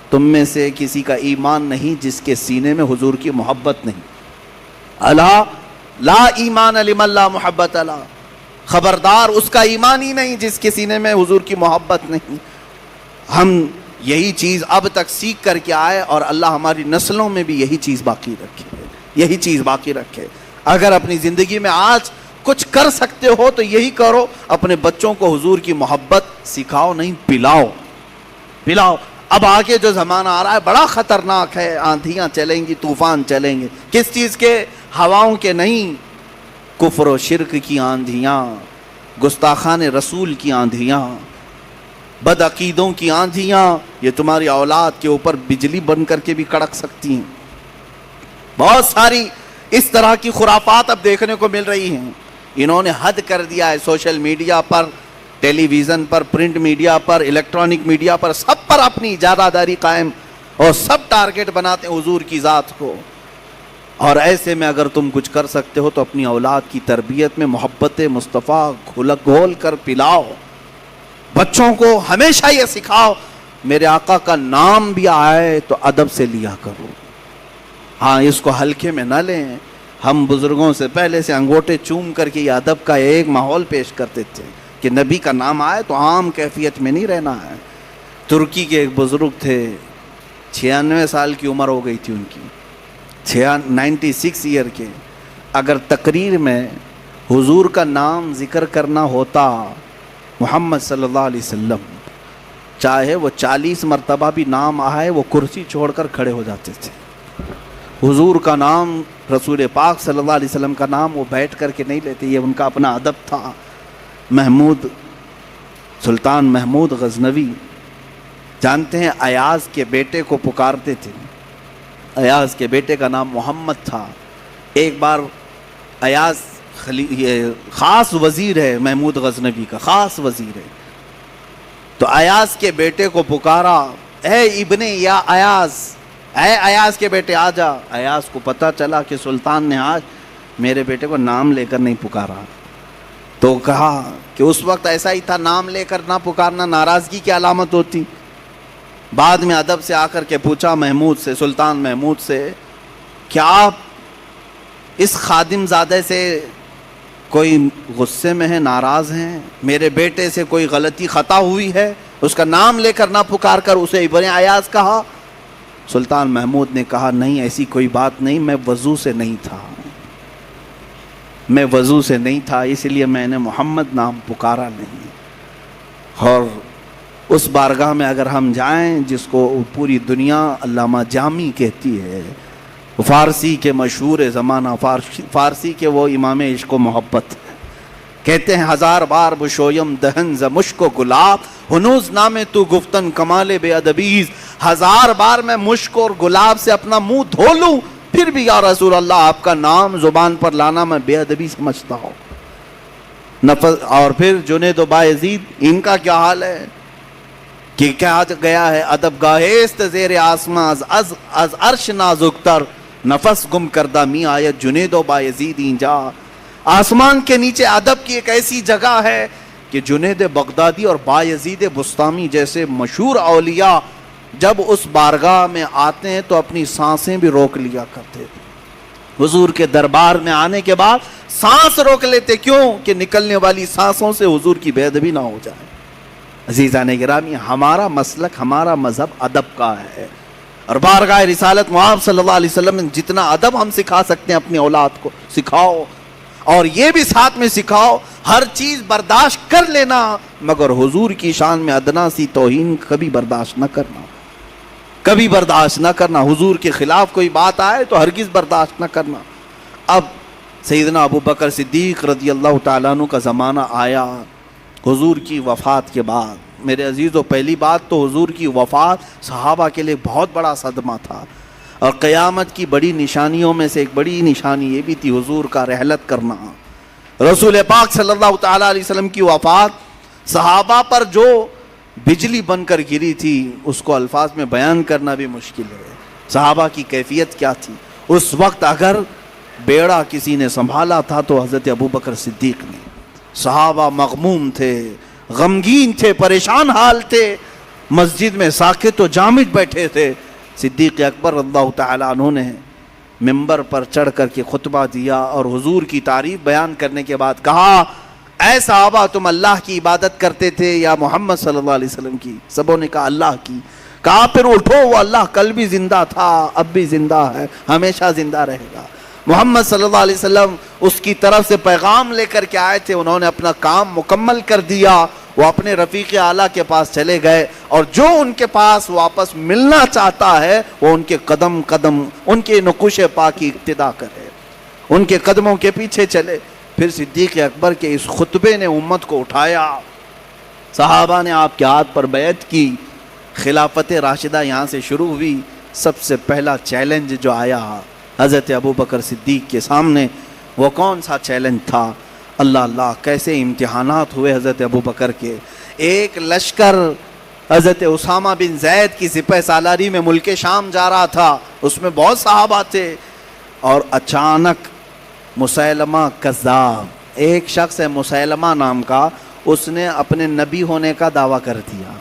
تم میں سے کسی کا ایمان نہیں جس کے سینے میں حضور کی محبت نہیں۔ الا لا ایمان لمن لا محبت لا، خبردار، اس کا ایمان ہی نہیں جس کے سینے میں حضور کی محبت نہیں۔ ہم یہی چیز اب تک سیکھ کر کے آئے اور اللہ ہماری نسلوں میں بھی یہی چیز باقی رکھے، یہی چیز باقی رکھے۔ اگر اپنی زندگی میں آج کچھ کر سکتے ہو تو یہی کرو، اپنے بچوں کو حضور کی محبت سکھاؤ، نہیں پلاؤ، پلاؤ۔ اب آگے جو زمانہ آ رہا ہے بڑا خطرناک ہے، آندھیاں چلیں گی، طوفان چلیں گے، کس چیز کے؟ ہواؤں کے نہیں، کفر و شرک کی آندھیاں، گستاخان رسول کی آندھیاں، بدعقیدوں کی آندھیاں، یہ تمہاری اولاد کے اوپر بجلی بن کر کے بھی کڑک سکتی ہیں۔ بہت ساری اس طرح کی خرافات اب دیکھنے کو مل رہی ہیں۔ انہوں نے حد کر دیا ہے، سوشل میڈیا پر، ٹیلی ویژن پر، پرنٹ میڈیا پر، الیکٹرانک میڈیا پر، سب پر اپنی اجارہ داری قائم اور سب ٹارگٹ بناتے ہیں حضور کی ذات کو۔ اور ایسے میں اگر تم کچھ کر سکتے ہو تو اپنی اولاد کی تربیت میں محبت مصطفیٰ گھول کر پلاؤ، بچوں کو ہمیشہ یہ سکھاؤ، میرے آقا کا نام بھی آئے تو ادب سے لیا کرو، ہاں اس کو ہلکے میں نہ لیں۔ ہم بزرگوں سے پہلے سے انگوٹے چوم کر کے یہ ادب کا ایک ماحول پیش کرتے تھے کہ نبی کا نام آئے تو عام کیفیت میں نہیں رہنا ہے۔ ترکی کے ایک بزرگ تھے، 96 سال کی عمر ہو گئی تھی ان کی، 96 ایئر کے، اگر تقریر میں حضور کا نام ذکر کرنا ہوتا محمد صلی اللہ علیہ وسلم، چاہے وہ 40 مرتبہ بھی نام آئے وہ کرسی چھوڑ کر کھڑے ہو جاتے تھے۔ حضور کا نام، رسول پاک صلی اللہ علیہ وسلم کا نام وہ بیٹھ کر کے نہیں لیتے، یہ ان کا اپنا ادب تھا۔ محمود، سلطان محمود غزنوی جانتے ہیں، ایاز کے بیٹے کو پکارتے تھے، ایاز کے بیٹے کا نام محمد تھا۔ ایک بار ایاز خاص وزیر ہے محمود غزنوی کا، خاص وزیر ہے، تو ایاز کے بیٹے کو پکارا، اے ابن یا ایاز، اے ایاز کے بیٹے آ جا۔ ایاز کو پتہ چلا کہ سلطان نے آج میرے بیٹے کو نام لے کر نہیں پکارا، تو کہا کہ اس وقت ایسا ہی تھا، نام لے کر نہ پکارنا ناراضگی کی علامت ہوتی۔ بعد میں ادب سے آ کر کے پوچھا محمود سے، سلطان محمود سے، کیا آپ اس خادم زادے سے کوئی غصے میں ہیں، ناراض ہیں؟ میرے بیٹے سے کوئی غلطی خطا ہوئی ہے؟ اس کا نام لے کر نہ پکار کر اسے ابن ایاز کہا۔ سلطان محمود نے کہا نہیں، ایسی کوئی بات نہیں، میں وضو سے نہیں تھا، میں وضو سے نہیں تھا، اس لیے میں نے محمد نام پکارا نہیں۔ اور اس بارگاہ میں اگر ہم جائیں جس کو پوری دنیا علامہ جامی کہتی ہے، فارسی کے مشہور زمانہ، فارسی کے وہ امام عشق و محبت کہتے ہیں 1000 بار بشویم دہن ز مشک و گلاب، ہنوز نام تو گفتن کمال بے ادبیز، 1000 بار میں مشک اور گلاب سے اپنا منہ دھو لوں پھر بھی یا رسول اللہ آپ کا نام زبان پر لانا میں بے ادبی سمجھتا ہوں۔ اور پھر جنید و بایزید، ان کا کیا حال ہے کہ کیا گیا ہے ادب گاہست زیر آسمان از عرش نازک تر، نفس گم کردہ می آیت جنید و بایزید اینجا۔ آسمان کے نیچے ادب کی ایک ایسی جگہ ہے کہ جنید بغدادی اور بایزید بسطامی جیسے مشہور اولیاء جب اس بارگاہ میں آتے ہیں تو اپنی سانسیں بھی روک لیا کرتے تھے۔ حضور کے دربار میں آنے کے بعد سانس روک لیتے، کیوں کہ نکلنے والی سانسوں سے حضور کی بے ادبی نہ ہو جائے۔ عزیزان گرامی، ہمارا مسلک، ہمارا مذہب ادب کا ہے، اور بارگاہ رسالت محمد صلی اللہ علیہ وسلم نے جتنا ادب ہم سکھا سکتے ہیں اپنی اولاد کو سکھاؤ، اور یہ بھی ساتھ میں سکھاؤ ہر چیز برداشت کر لینا، مگر حضور کی شان میں ادنا سی توہین کبھی برداشت نہ کرنا، کبھی برداشت نہ کرنا۔ حضور کے خلاف کوئی بات آئے تو ہرگز برداشت نہ کرنا۔ اب سیدنا ابو بکر صدیق رضی اللہ تعالیٰ عنہ کا زمانہ آیا حضور کی وفات کے بعد۔ میرے عزیزو، پہلی بات تو حضور کی وفات صحابہ کے لیے بہت بڑا صدمہ تھا، اور قیامت کی بڑی نشانیوں میں سے ایک بڑی نشانی یہ بھی تھی حضور کا رحلت کرنا۔ رسول پاک صلی اللہ تعالیٰ علیہ وسلم کی وفات صحابہ پر جو بجلی بن کر گری تھی اس کو الفاظ میں بیان کرنا بھی مشکل ہے۔ صحابہ کی کیفیت کیا تھی اس وقت؟ اگر بیڑا کسی نے سنبھالا تھا تو حضرت ابو بکر صدیق نے۔ صحابہ مغموم تھے، غمگین تھے، پریشان حال تھے، مسجد میں ساکت و جامد بیٹھے تھے۔ صدیق اکبر اللہ تعالیٰ عنہ نے ممبر پر چڑھ کر کے خطبہ دیا اور حضور کی تعریف بیان کرنے کے بعد کہا، اے صحابہ تم اللہ کی عبادت کرتے تھے یا محمد صلی اللہ علیہ وسلم کی؟ سبوں نے کہا اللہ کی۔ کہا پھر اٹھو، وہ اللہ کل بھی زندہ تھا، اب بھی زندہ ہے، ہمیشہ زندہ رہے گا۔ محمد صلی اللہ علیہ وسلم اس کی طرف سے پیغام لے کر کے آئے تھے، انہوں نے اپنا کام مکمل کر دیا، وہ اپنے رفیق اعلیٰ کے پاس چلے گئے، اور جو ان کے پاس واپس ملنا چاہتا ہے وہ ان کے قدم قدم ان کے نقوش پا کی اقتدا کرے، ان کے قدموں کے پیچھے چلے۔ پھر صدیق اکبر کے اس خطبے نے امت کو اٹھایا، صحابہ نے آپ کے ہاتھ پر بیعت کی، خلافت راشدہ یہاں سے شروع ہوئی۔ سب سے پہلا چیلنج جو آیا حضرت ابو بکر صدیق کے سامنے، وہ کون سا چیلنج تھا؟ اللہ اللہ کیسے امتحانات ہوئے حضرت ابو بکر کے۔ ایک لشکر حضرت اسامہ بن زید کی سپہ سالاری میں ملک شام جا رہا تھا، اس میں بہت صحابہ تھے، اور اچانک مسیلمہ کذاب، ایک شخص ہے مسیلمہ نام کا، اس نے اپنے نبی ہونے کا دعویٰ کر دیا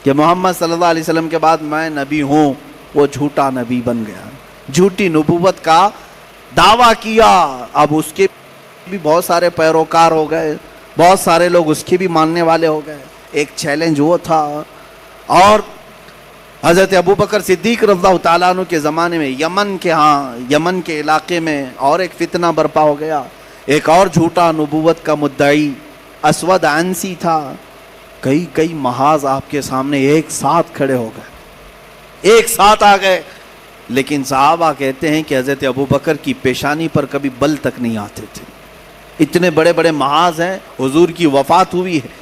کہ محمد صلی اللہ علیہ وسلم کے بعد میں نبی ہوں۔ وہ جھوٹا نبی بن گیا، جھوٹی نبوت کا دعویٰ کیا۔ اب اس کے بھی بہت سارے پیروکار ہو گئے، بہت سارے لوگ اس کے بھی ماننے والے ہو گئے۔ ایک چیلنج وہ تھا۔ اور حضرت ابو بکر صدیق رضی اللہ تعالیٰ عنہ کے زمانے میں یمن کے علاقے میں اور ایک فتنہ برپا ہو گیا۔ ایک اور جھوٹا نبوت کا مدعی اسود عنسی تھا۔ کئی محاذ آپ کے سامنے ایک ساتھ کھڑے ہو گئے، ایک ساتھ آ گئے، لیکن صحابہ کہتے ہیں کہ حضرت ابو بکر کی پیشانی پر کبھی بل تک نہیں آتے تھے۔ اتنے بڑے بڑے محاذ ہیں، حضور کی وفات ہوئی ہے۔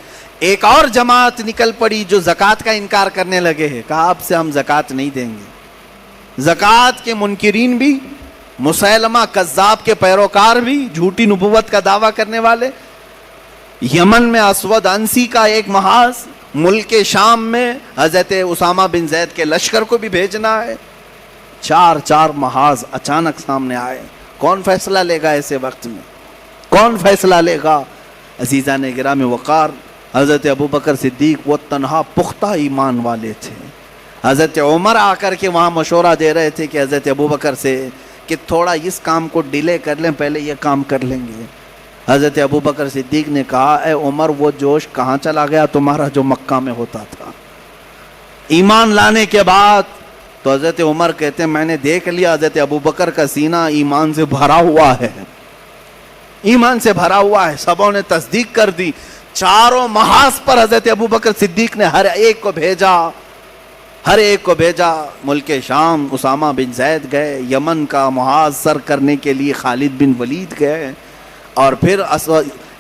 ایک اور جماعت نکل پڑی جو زکوٰۃ کا انکار کرنے لگے ہیں، کہا اب سے ہم زکوٰۃ نہیں دیں گے۔ زکوٰۃ کے منکرین بھی، مسیلمہ کذاب کے پیروکار بھی، جھوٹی نبوت کا دعویٰ کرنے والے۔ یمن میں اسود عنسی کا ایک محاذ، ملک شام میں حضرت اسامہ بن زید کے لشکر کو بھی بھیجنا ہے۔ چار محاذ اچانک سامنے آئے۔ کون فیصلہ لے گا ایسے وقت میں؟ کون فیصلہ لے گا؟ عزیزان گرامی وقار، حضرت ابو بکر صدیق وہ تنہا پختہ ایمان والے تھے۔ حضرت عمر آ کر کے وہاں مشورہ دے رہے تھے کہ حضرت ابو بکر سے کہ تھوڑا اس کام کو ڈیلے کر لیں، پہلے یہ کام کر لیں گے۔ حضرت ابو بکر صدیق نے کہا، اے عمر وہ جوش کہاں چلا گیا تمہارا جو مکہ میں ہوتا تھا؟ ایمان لانے کے بعد تو حضرت عمر کہتے ہیں میں نے دیکھ لیا حضرت ابو بکر کا سینہ ایمان سے بھرا ہوا ہے، ایمان سے بھرا ہوا ہے۔ سبوں نے تصدیق کر دی۔ چاروں محاذ پر حضرت ابو بکر صدیق نے ہر ایک کو بھیجا۔ ہر ایک کو بھیجا ملک شام، اسامہ بن زید گئے، یمن کا محاذ سر کرنے کے لیے خالد بن ولید گئے، اور پھر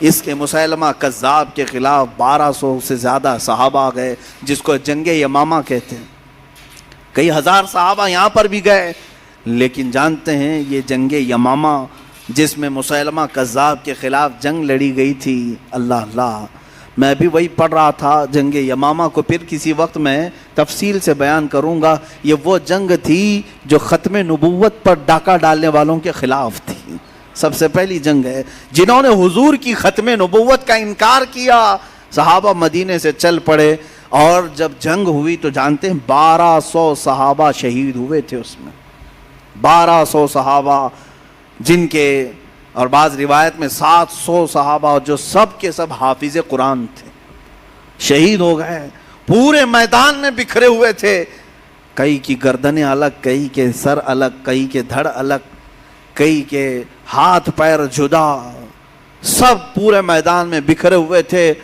اس کے مسیلمہ کذاب کے خلاف 1200 سے زیادہ صحابہ گئے، جس کو جنگ یمامہ کہتے ہیں۔ کئی ہزار صحابہ یہاں پر بھی گئے، لیکن جانتے ہیں یہ جنگ یمامہ جس میں مسیلمہ کذاب کے خلاف جنگ لڑی گئی تھی، اللہ اللہ، میں بھی وہی پڑھ رہا تھا جنگ یمامہ کو، پھر کسی وقت میں تفصیل سے بیان کروں گا۔ یہ وہ جنگ تھی جو ختم نبوت پر ڈاکہ ڈالنے والوں کے خلاف تھی، سب سے پہلی جنگ ہے۔ جنہوں نے حضور کی ختم نبوت کا انکار کیا، صحابہ مدینے سے چل پڑے، اور جب جنگ ہوئی تو جانتے ہیں 1200 صحابہ شہید ہوئے تھے اس میں، 1200 صحابہ، جن کے اور بعض روایت میں 700 صحابہ جو سب کے سب حافظ قرآن تھے، شہید ہو گئے، پورے میدان میں بکھرے ہوئے تھے، کئی کی گردنیں الگ، کئی کے سر الگ، کئی کے دھڑ الگ، کئی کے ہاتھ پیر جدا، سب پورے میدان میں بکھرے ہوئے تھے۔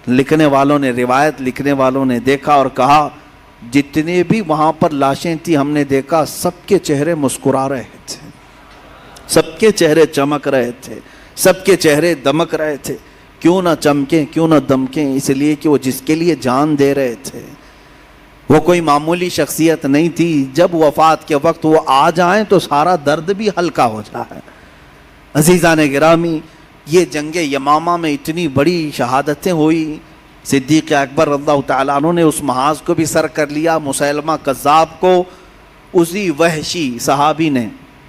لکھنے والوں نے، روایت لکھنے والوں نے دیکھا اور کہا جتنے بھی وہاں پر لاشیں تھیں ہم نے دیکھا سب کے چہرے مسکرا رہے تھے، سب کے چہرے چمک رہے تھے، سب کے چہرے دمک رہے تھے۔ کیوں نہ چمکیں، کیوں نہ دمکیں؟ اس لیے کہ وہ جس کے لیے جان دے رہے تھے، وہ کوئی معمولی شخصیت نہیں تھی۔ جب وفات کے وقت وہ آ جائیں تو سارا درد بھی ہلکا ہو جائے۔ عزیزان گرامی، یہ جنگ یمامہ میں اتنی بڑی شہادتیں ہوئی، صدیق اکبر رضی اللہ تعالیٰ عنہ نے اس محاذ کو بھی سر کر لیا، مسیلمہ کذاب کو اسی وحشی صحابی نے،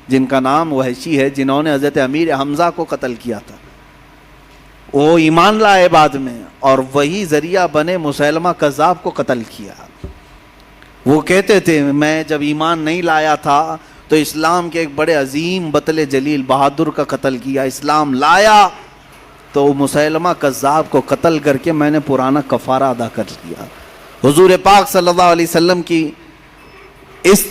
جن کا نام وحشی ہے، جنہوں نے حضرت امیر حمزہ کو قتل کیا تھا، وہ ایمان لائے بعد میں، اور وہی ذریعہ بنے مسیلمہ کذاب کو قتل کیا۔ وہ کہتے تھے میں جب ایمان نہیں لایا تھا تو اسلام کے ایک بڑے عظیم بطل جلیل بہادر کا قتل کیا، اسلام لایا تو مسیلمہ کذاب کو قتل کر کے میں نے پرانا کفارہ ادا کر لیا۔ حضور پاک صلی اللہ علیہ وسلم کی اس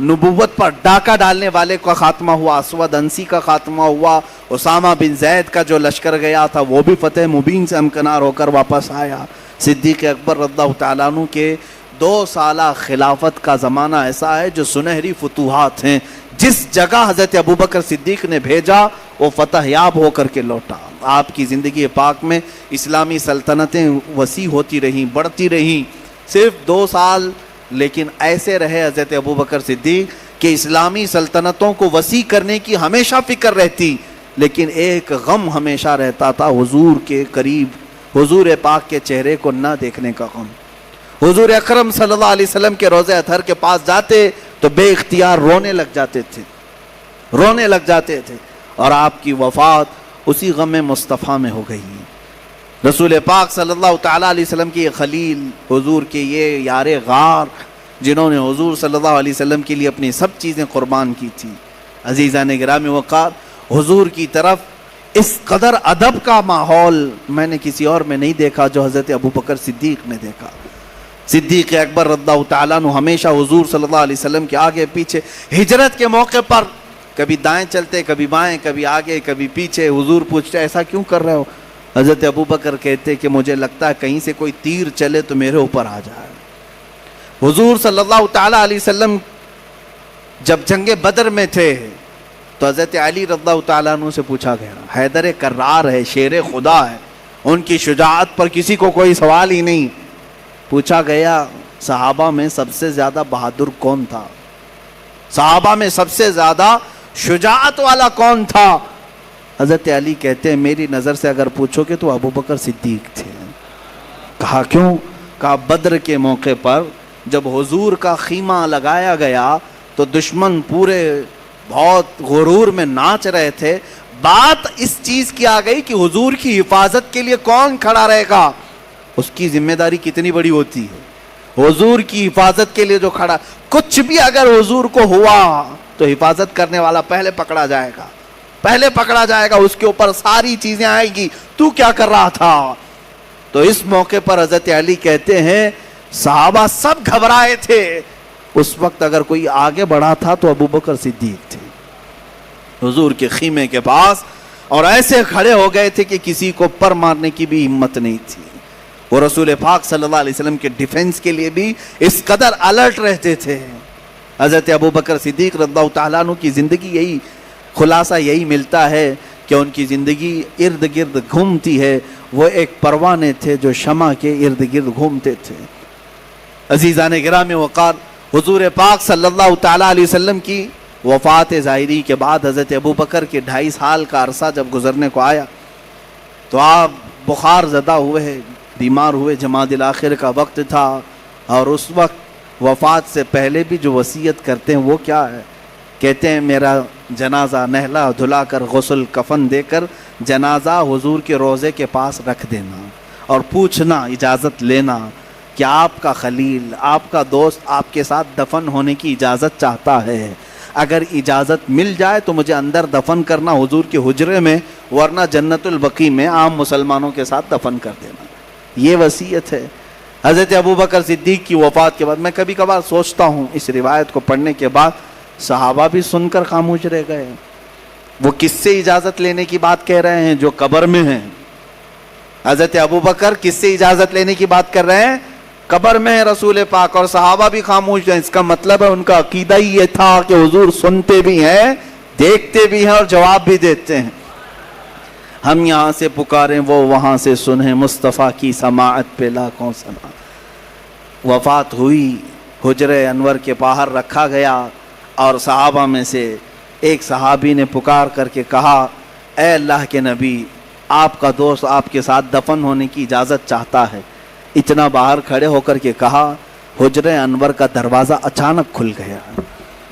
نبوت پر ڈاکہ ڈالنے والے کا خاتمہ ہوا، اسود انسی کا خاتمہ ہوا، اسامہ بن زید کا جو لشکر گیا تھا وہ بھی فتح مبین سے ہمکنار ہو کر واپس آیا۔ صدیق اکبر رضی اللہ تعالیٰ عنہ کے 2 سالہ خلافت کا زمانہ ایسا ہے جو سنہری فتوحات ہیں، جس جگہ حضرت ابوبکر صدیق نے بھیجا وہ فتح یاب ہو کر کے لوٹا۔ آپ کی زندگی پاک میں اسلامی سلطنتیں وسیع ہوتی رہیں، بڑھتی رہیں، صرف 2 سال لیکن ایسے رہے حضرت ابوبکر صدیق کہ اسلامی سلطنتوں کو وسیع کرنے کی ہمیشہ فکر رہتی، لیکن ایک غم ہمیشہ رہتا تھا، حضور کے قریب حضور پاک کے چہرے کو نہ دیکھنے کا غم۔ حضور اکرم صلی اللہ علیہ وسلم کے روضہ اطہر کے پاس جاتے تو بے اختیار رونے لگ جاتے تھے، اور آپ کی وفات اسی غم مصطفیٰ میں ہو گئی۔ رسول پاک صلی اللہ تعالیٰ علیہ وسلم کی یہ خلیل، حضور کے یہ یار غار، جنہوں نے حضور صلی اللہ علیہ وسلم کے لیے اپنی سب چیزیں قربان کی تھی۔ عزیزان گرامی وقار، حضور کی طرف اس قدر ادب کا ماحول میں نے کسی اور میں نہیں دیکھا جو حضرت ابوبکر صدیق نے دیکھا۔ صدیق اکبر رضی اللہ تعالیٰ عنہ ہمیشہ حضور صلی اللہ علیہ وسلم کے آگے پیچھے، ہجرت کے موقع پر کبھی دائیں چلتے، کبھی بائیں، کبھی آگے، کبھی پیچھے۔ حضور پوچھتے ایسا کیوں کر رہے ہو؟ حضرت ابوبکر کہتے کہ مجھے لگتا ہے کہیں سے کوئی تیر چلے تو میرے اوپر آ جائے۔ حضور صلی اللہ تعالیٰ علیہ وسلم جب جنگ بدر میں تھے تو حضرت علی رضی اللہ تعالیٰ عنہ سے پوچھا گیا، حیدر کرار ہے، شیر خدا ہے، ان کی شجاعت پر کسی کو کوئی سوال ہی نہیں۔ پوچھا گیا صحابہ میں سب سے زیادہ بہادر کون تھا؟ صحابہ میں سب سے زیادہ شجاعت والا کون تھا؟ حضرت علی کہتے ہیں میری نظر سے اگر پوچھو گے تو ابوبکر صدیق تھے۔ کہا کیوں؟ کہا بدر کے موقع پر جب حضور کا خیمہ لگایا گیا تو دشمن پورے بہت غرور میں ناچ رہے تھے، بات اس چیز کی آ گئی کہ حضور کی حفاظت کے لیے کون کھڑا رہے گا، اس کی ذمہ داری کتنی بڑی ہوتی ہے۔ حضور کی حفاظت کے لیے جو کھڑا، کچھ بھی اگر حضور کو ہوا تو حفاظت کرنے والا پہلے پکڑا جائے گا، اس کے اوپر ساری چیزیں آئیں گی، تو کیا کر رہا تھا؟ تو اس موقع پر حضرت علی کہتے ہیں صحابہ سب گھبرائے تھے، اس وقت اگر کوئی آگے بڑھا تھا تو ابوبکر صدیق تھے حضور کے خیمے کے پاس، اور ایسے کھڑے ہو گئے تھے کہ کسی کو پر مارنے کی بھی ہمت نہیں تھی۔ وہ رسول پاک صلی اللہ علیہ وسلم کے ڈیفنس کے لیے بھی اس قدر الرٹ رہتے تھے۔ حضرت ابوبکر صدیق رضی اللہ تعالیٰ عنہ کی زندگی یہی خلاصہ یہی ملتا ہے کہ ان کی زندگی ارد گرد گھومتی ہے، وہ ایک پروانے تھے جو شمع کے ارد گرد گھومتے تھے۔ عزیزان گرامی وقار، حضور پاک صلی اللہ تعالیٰ علیہ وسلم کی وفات ظاہری کے بعد حضرت ابوبکر کے 2.5 سال کا عرصہ جب گزرنے کو آیا تو آپ بخار زدہ ہوئے، بیمار ہوئے، جمادی الاخر کا وقت تھا، اور اس وقت وفات سے پہلے بھی جو وصیت کرتے ہیں وہ کیا ہے؟ کہتے ہیں میرا جنازہ نہلا دھلا کر غسل کفن دے کر جنازہ حضور کے روضے کے پاس رکھ دینا اور پوچھنا، اجازت لینا کہ آپ کا خلیل، آپ کا دوست آپ کے ساتھ دفن ہونے کی اجازت چاہتا ہے، اگر اجازت مل جائے تو مجھے اندر دفن کرنا حضور کے حجرے میں، ورنہ جنت البقیع میں عام مسلمانوں کے ساتھ دفن کر دینا۔ یہ وصیت ہے حضرت ابوبکر صدیق کی وفات کے بعد۔ میں کبھی کبھار سوچتا ہوں اس روایت کو پڑھنے کے بعد صحابہ بھی سن کر خاموش رہ گئے، وہ کس سے اجازت لینے کی بات کہہ رہے ہیں؟ جو قبر میں ہیں۔ حضرت ابوبکر کس سے اجازت لینے کی بات کر رہے ہیں؟ قبر میں ہے رسول پاک، اور صحابہ بھی خاموش ہیں۔ اس کا مطلب ہے ان کا عقیدہ ہی یہ تھا کہ حضور سنتے بھی ہیں، دیکھتے بھی ہیں اور جواب بھی دیتے ہیں۔ ہم یہاں سے پکاریں وہ وہاں سے سنیں، مصطفیٰ کی سماعت پہ لاکھوں سنا۔ وفات ہوئی، حجرے انور کے باہر رکھا گیا، اور صحابہ میں سے ایک صحابی نے پکار کر کے کہا، اے اللہ کے نبی، آپ کا دوست آپ کے ساتھ دفن ہونے کی اجازت چاہتا ہے۔ اتنا باہر کھڑے ہو کر کے کہا، حجرے انور کا دروازہ اچانک کھل گیا،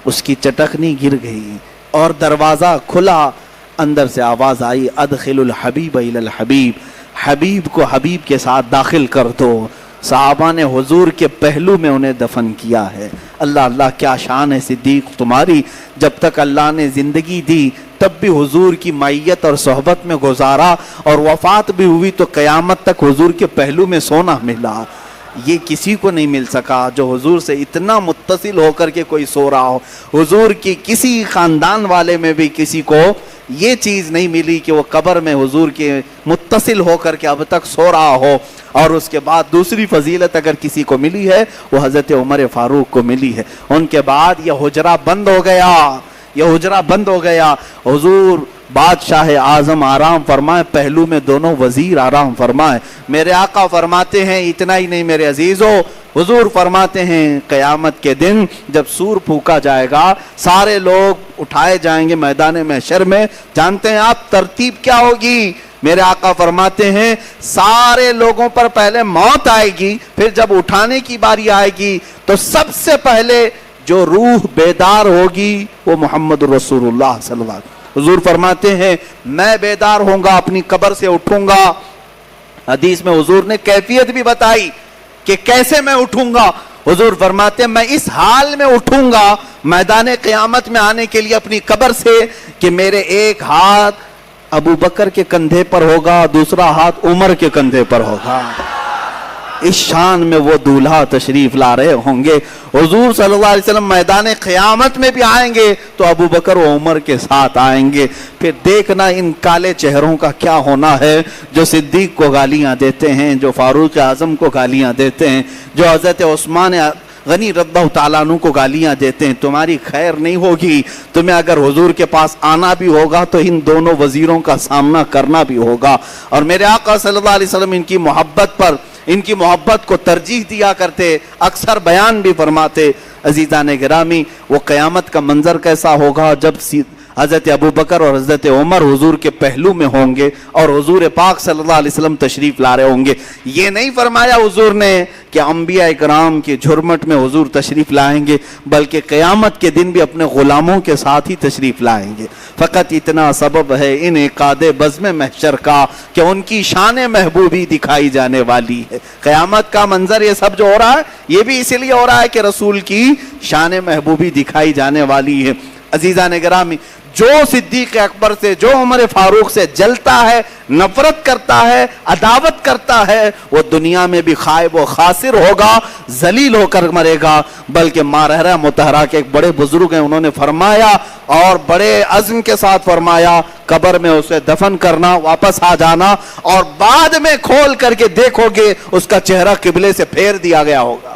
اس کی چٹکنی گر گئی اور دروازہ کھلا، اندر سے آواز آئی، ادخل الحبیب الی الحبیب، حبیب کو حبیب کے ساتھ داخل کر دو۔ صحابہ نے حضور کے پہلو میں انہیں دفن کیا ہے۔ اللہ اللہ، کیا شان ہے صدیق تمہاری، جب تک اللہ نے زندگی دی تب بھی حضور کی معیت اور صحبت میں گزارا، اور وفات بھی ہوئی تو قیامت تک حضور کے پہلو میں سونا ملا۔ یہ کسی کو نہیں مل سکا جو حضور سے اتنا متصل ہو کر کے کوئی سو رہا ہو۔ حضور کی کسی خاندان والے میں بھی کسی کو یہ چیز نہیں ملی کہ وہ قبر میں حضور کے متصل ہو کر کے اب تک سو رہا ہو۔ اور اس کے بعد دوسری فضیلت اگر کسی کو ملی ہے وہ حضرت عمر فاروق کو ملی ہے۔ ان کے بعد یہ حجرہ بند ہو گیا، یہ حجرہ بند ہو گیا۔ حضور بادشاہ اعظم آرام فرمائے، پہلو میں دونوں وزیر آرام فرمائے۔ میرے آقا فرماتے ہیں اتنا ہی نہیں میرے عزیزو، حضور فرماتے ہیں قیامت کے دن جب سور پھونکا جائے گا، سارے لوگ اٹھائے جائیں گے میدان محشر میں۔ جانتے ہیں آپ ترتیب کیا ہوگی؟ میرے آقا فرماتے ہیں سارے لوگوں پر پہلے موت آئے گی، پھر جب اٹھانے کی باری آئے گی تو سب سے پہلے جو روح بیدار ہوگی وہ محمد رسول اللہ صلی اللہ علیہ وسلم۔ حضور فرماتے ہیں میں بیدار ہوں گا، اپنی قبر سے اٹھوں گا۔ حدیث میں حضور نے کیفیت بھی بتائی کہ کیسے میں اٹھوں گا۔ حضور فرماتے ہیں میں اس حال میں اٹھوں گا میدان قیامت میں آنے کے لیے اپنی قبر سے کہ میرے ایک ہاتھ ابو بکر کے کندھے پر ہوگا، دوسرا ہاتھ عمر کے کندھے پر ہوگا۔ اس شان میں وہ دولہا تشریف لا رہے ہوں گے۔ حضور صلی اللہ علیہ وسلم میدان قیامت میں بھی آئیں گے تو ابو بکر و عمر کے ساتھ آئیں گے۔ پھر دیکھنا ان کالے چہروں کا کیا ہونا ہے، جو صدیق کو گالیاں دیتے ہیں، جو فاروق اعظم کو گالیاں دیتے ہیں، جو حضرت عثمان غنی رضی اللہ تعالیٰ عنہ کو گالیاں دیتے ہیں۔ تمہاری خیر نہیں ہوگی، تمہیں اگر حضور کے پاس آنا بھی ہوگا تو ان دونوں وزیروں کا سامنا کرنا بھی ہوگا۔ اور میرے آقا صلی اللہ علیہ وسلم ان کی محبت پر، ان کی محبت کو ترجیح دیا کرتے، اکثر بیان بھی فرماتے۔ عزیزان گرامی، وہ قیامت کا منظر کیسا ہوگا جب حضرت ابوبکر اور حضرت عمر حضور کے پہلو میں ہوں گے اور حضور پاک صلی اللہ علیہ وسلم تشریف لا رہے ہوں گے۔ یہ نہیں فرمایا حضور نے کہ انبیاء کرام کے جھرمٹ میں حضور تشریف لائیں گے، بلکہ قیامت کے دن بھی اپنے غلاموں کے ساتھ ہی تشریف لائیں گے۔ فقط اتنا سبب ہے انعقاد بزم محشر کا کہ ان کی شان محبوبی دکھائی جانے والی ہے۔ قیامت کا منظر یہ سب جو ہو رہا ہے یہ بھی اسی لیے ہو رہا ہے کہ رسول کی شان محبوبی دکھائی جانے والی ہے۔ عزیزان گرامی، جو صدیق اکبر سے، جو عمر فاروق سے جلتا ہے، نفرت کرتا ہے، عداوت کرتا ہے، وہ دنیا میں بھی خائب و خاسر ہوگا، ذلیل ہو کر مرے گا۔ بلکہ مارحرہ مطہرہ کے ایک بڑے بزرگ ہیں، انہوں نے فرمایا اور بڑے عزم کے ساتھ فرمایا، قبر میں اسے دفن کرنا، واپس آ جانا، اور بعد میں کھول کر کے دیکھو گے اس کا چہرہ قبلے سے پھیر دیا گیا ہوگا۔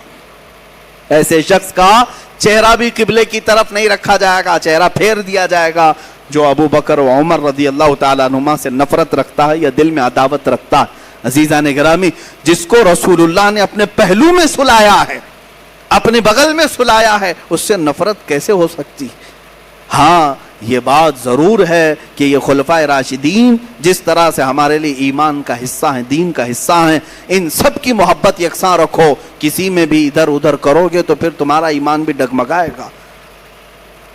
ایسے شخص کا چہرہ بھی قبلے کی طرف نہیں رکھا جائے گا، چہرہ پھیر دیا جائے گا۔ جو ابو بکر و عمر رضی اللہ تعالیٰ عنہما سے نفرت رکھتا ہے یا دل میں عداوت رکھتا ہے، عزیزان گرامی، جس کو رسول اللہ نے اپنے پہلو میں سلایا ہے، اپنے بغل میں سلایا ہے، اس سے نفرت کیسے ہو سکتی؟ ہاں یہ بات ضرور ہے کہ یہ خلفائے راشدین جس طرح سے ہمارے لیے ایمان کا حصہ ہیں، دین کا حصہ ہیں، ان سب کی محبت یکساں رکھو۔ کسی میں بھی ادھر ادھر کرو گے تو پھر تمہارا ایمان بھی ڈگمگائے گا،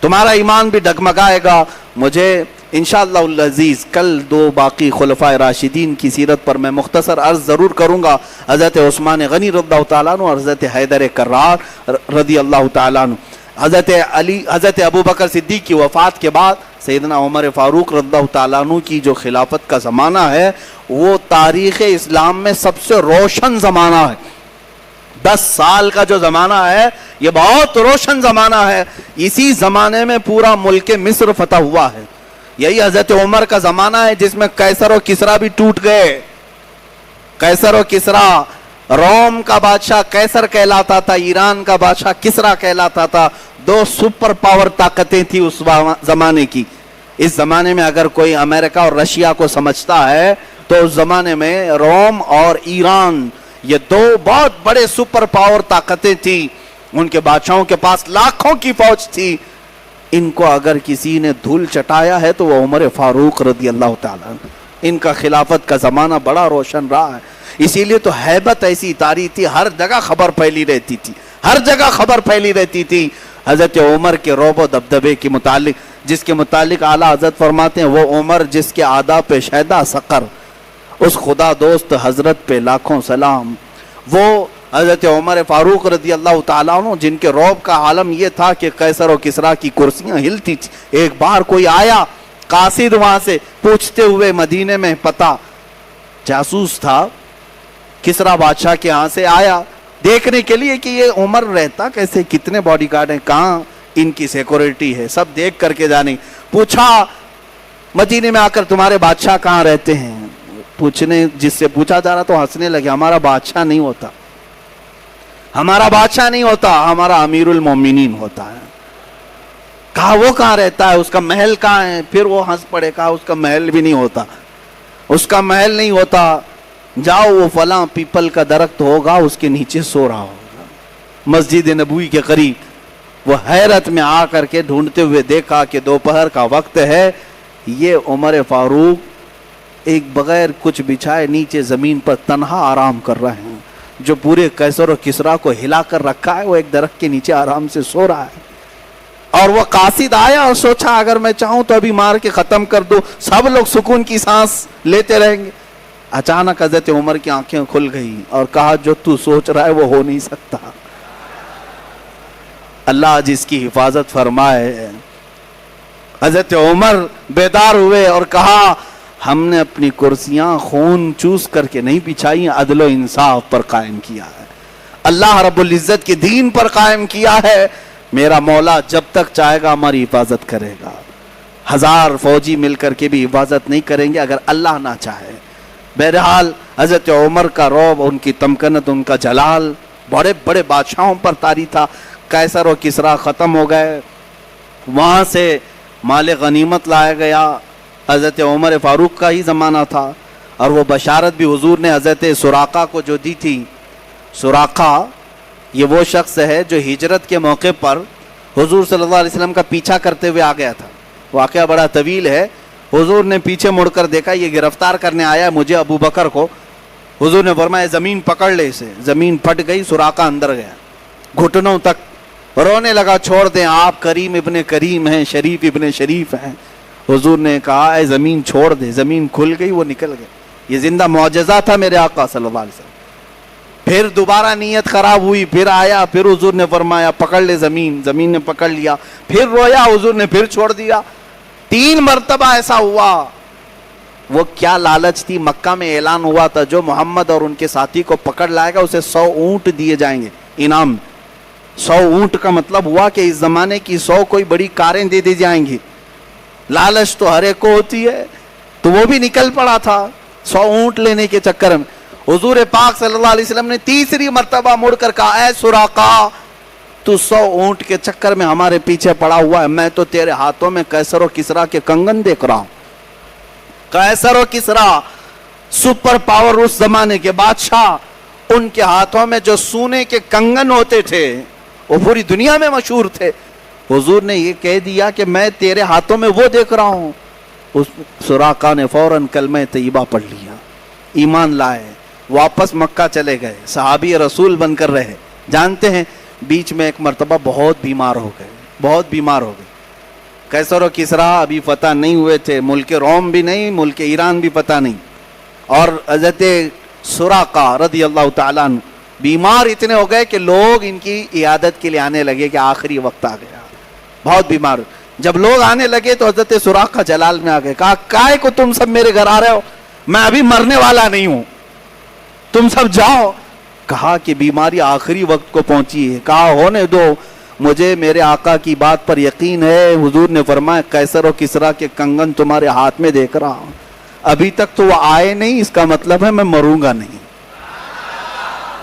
تمہارا ایمان بھی ڈگمگائے گا۔ مجھے انشاءاللہ العزیز کل دو باقی خلفائے راشدین کی سیرت پر میں مختصر عرض ضرور کروں گا، حضرت عثمان غنی رضی اللہ تعالیٰ عنہ اور حضرت حیدر کرار رضی اللہ تعالیٰ عنہ۔ حضرت ابو بکر صدیق کی وفات کے بعد سیدنا عمر فاروق رضی اللہ تعالیٰ عنہ کی جو خلافت کا زمانہ ہے وہ تاریخ اسلام میں سب سے روشن زمانہ ہے۔ 10 سال کا جو زمانہ ہے یہ بہت روشن زمانہ ہے۔ اسی زمانے میں پورا ملک مصر فتح ہوا ہے۔ یہی حضرت عمر کا زمانہ ہے جس میں قیصر و کسریٰ بھی ٹوٹ گئے۔ قیصر و کسریٰ، روم کا بادشاہ قیصر کہلاتا تھا، ایران کا بادشاہ کسریٰ کہلاتا تھا۔ 2 سپر پاور طاقتیں تھی اس زمانے کی۔ اس زمانے میں اگر کوئی امریکہ اور رشیا کو سمجھتا ہے تو اس زمانے میں روم اور ایران یہ 2 بہت بڑے سپر پاور طاقتیں تھیں۔ ان کے بادشاہوں کے پاس لاکھوں کی فوج تھی۔ ان کو اگر کسی نے دھول چٹایا ہے تو وہ عمر فاروق رضی اللہ تعالیٰ عنہ۔ ان کا خلافت کا زمانہ بڑا روشن رہا ہے، اسی لیے تو حیبت ایسی طاری تھی، ہر جگہ خبر پھیلی رہتی تھی، ہر جگہ خبر پھیلی رہتی تھی۔ حضرت عمر کے رعب و دبدبے کے متعلق، جس کے متعلق اعلیٰ حضرت فرماتے ہیں، وہ عمر جس کے آداب پہ شیدا سقر، اس خدا دوست حضرت پہ لاکھوں سلام۔ وہ حضرت عمر فاروق رضی اللہ تعالیٰ عنہ جن کے رعب کا عالم یہ تھا کہ قیصر و کسریٰ کی کرسیاں ہلتی تھی۔ ایک بار کوئی آیا قاصد وہاں سے پوچھتے ہوئے مدینے میں پتہ، جاسوس تھا، کسریٰ بادشاہ کے ہاں سے آیا دیکھنے کے لیے کہ یہ عمر رہتا کیسے، کتنے باڈی گارڈ ہیں، کہاں ان کی سیکورٹی ہے، سب دیکھ کر کے جانے۔ پوچھا مدینے میں آ کر تمہارے بادشاہ کہاں رہتے ہیں؟ پوچھنے جس سے پوچھا جا رہا تو ہنسنے لگے، ہمارا بادشاہ نہیں ہوتا، ہمارا بادشاہ نہیں ہوتا، ہمارا امیر المومنین ہوتا ہے۔ کہا وہ کہاں رہتا ہے، اس کا محل کہاں ہے؟ پھر وہ ہنس پڑے، کہا اس کا محل بھی نہیں ہوتا، اس کا محل نہیں ہوتا، جاؤ وہ فلاں پیپل کا درخت ہوگا اس کے نیچے سو رہا ہوگا مسجد نبوی کے قریب۔ وہ حیرت میں آ کر کے ڈھونڈتے ہوئے دیکھا کہ دوپہر کا وقت ہے، یہ عمر فاروق ایک بغیر کچھ بچھائے نیچے زمین پر تنہا آرام کر رہے ہیں۔ جو پورے قیصر و کسریٰ کو ہلا کر رکھا ہے وہ ایک درخت کے نیچے آرام سے سو رہا ہے۔ اور وہ قاصد آیا اور سوچا اگر میں چاہوں تو ابھی مار کے ختم کر دوں، سب لوگ سکون کی سانس لیتے رہیں گے۔ اچانک حضرت عمر کی آنکھیں کھل گئی اور کہا جو تو سوچ رہا ہے وہ ہو نہیں سکتا۔ اللہ جس کی حفاظت فرمائے۔ حضرت عمر بیدار ہوئے اور کہا ہم نے اپنی کرسیاں خون چوس کر کے نہیں بچھائی، عدل و انصاف پر قائم کیا ہے، اللہ رب العزت کے دین پر قائم کیا ہے۔ میرا مولا جب تک چاہے گا ہماری حفاظت کرے گا، 1000 فوجی مل کر کے بھی حفاظت نہیں کریں گے اگر اللہ نہ چاہے۔ بہرحال حضرت عمر کا رعب، ان کی تمکنت، ان کا جلال بڑے بڑے بادشاہوں پر طاری تھا۔ قیصر و کسریٰ ختم ہو گئے، وہاں سے مال غنیمت لایا گیا، حضرت عمر فاروق کا ہی زمانہ تھا، اور وہ بشارت بھی حضور نے حضرت سراقہ کو جو دی تھی۔ سراقہ یہ وہ شخص ہے جو ہجرت کے موقع پر حضور صلی اللہ علیہ وسلم کا پیچھا کرتے ہوئے آ گیا تھا۔ واقعہ بڑا طویل ہے۔ حضور نے پیچھے مڑ کر دیکھا یہ گرفتار کرنے آیا ہے مجھے ابو بکر کو۔ حضور نے فرمایا زمین پکڑ لے اسے، زمین پھٹ گئی، سراقہ اندر گیا، گھٹنوں تک رونے لگا، چھوڑ دیں آپ کریم ابن کریم ہیں، شریف ابن شریف ہیں۔ حضور نے کہا اے زمین چھوڑ دے، زمین کھل گئی، وہ نکل گئے۔ یہ زندہ معجزہ تھا میرے آقا صلی اللہ علیہ وسلم۔ پھر دوبارہ نیت خراب ہوئی، پھر آیا، پھر حضور نے فرمایا پکڑ لے زمین، زمین نے پکڑ لیا، پھر رویا، حضور نے پھر چھوڑ دیا۔ 3 مرتبہ ایسا ہوا. وہ کیا لالچ تھی؟ مکہ میں اعلان ہوا تھا جو محمد اور ان کے ساتھی کو پکڑ لائے گا اسے 100 اونٹ دیے جائیں گے انعام. 100 اونٹ کا مطلب ہوا کہ اس زمانے کی 100 کوئی بڑی کاریں دے دی جائیں گی. لالچ تو ہر ایک کو ہوتی ہے, تو وہ بھی نکل پڑا تھا 100 اونٹ لینے کے چکر میں. حضور پاک صلی اللہ علیہ وسلم نے تیسری مرتبہ مڑ کر کہا, اے سراقہ تو 100 اونٹ کے چکر میں ہمارے پیچھے پڑا ہوا ہے, میں تو تیرے ہاتھوں میں قیصر و کسریٰ کے کنگن دیکھ رہا ہوں. قیصر و کسریٰ سپر پاور اس زمانے کے بادشاہ, ان کے ہاتھوں میں جو سونے کے کنگن ہوتے تھے وہ پوری دنیا میں مشہور تھے. حضور نے یہ کہہ دیا کہ میں تیرے ہاتھوں میں وہ دیکھ رہا ہوں. اس سراقہ نے فوراً کلمہ طیبہ پڑھ لیا, ایمان لائے, واپس مکہ چلے گئے, صحابی رسول بن کر رہے. جانتے ہیں بیچ میں ایک مرتبہ بہت بیمار ہو گئے. قیصر و کسریٰ ابھی فتح نہیں ہوئے تھے, ملک روم بھی نہیں, ملک ایران بھی فتح نہیں, اور حضرت سراقہ رضی اللہ تعالیٰ عنہ بیمار اتنے ہو گئے کہ لوگ ان کی عیادت کے لیے آنے لگے کہ آخری وقت آ گیا, بہت بیمار. جب لوگ آنے لگے تو حضرت سراقہ جلال میں آ گئے, کہا کائے کو تم سب میرے گھر آ رہے ہو, میں ابھی مرنے والا نہیں ہوں, تم سب جاؤ. کہا کہ بیماری آخری وقت کو پہنچی ہے. کہا ہونے دو, مجھے میرے آقا کی بات پر یقین ہے. حضور نے فرمایا قیصر و کسریٰ کے کنگن تمہارے ہاتھ میں دیکھ رہا ہوں, ابھی تک تو وہ آئے نہیں, اس کا مطلب ہے میں مروں گا نہیں.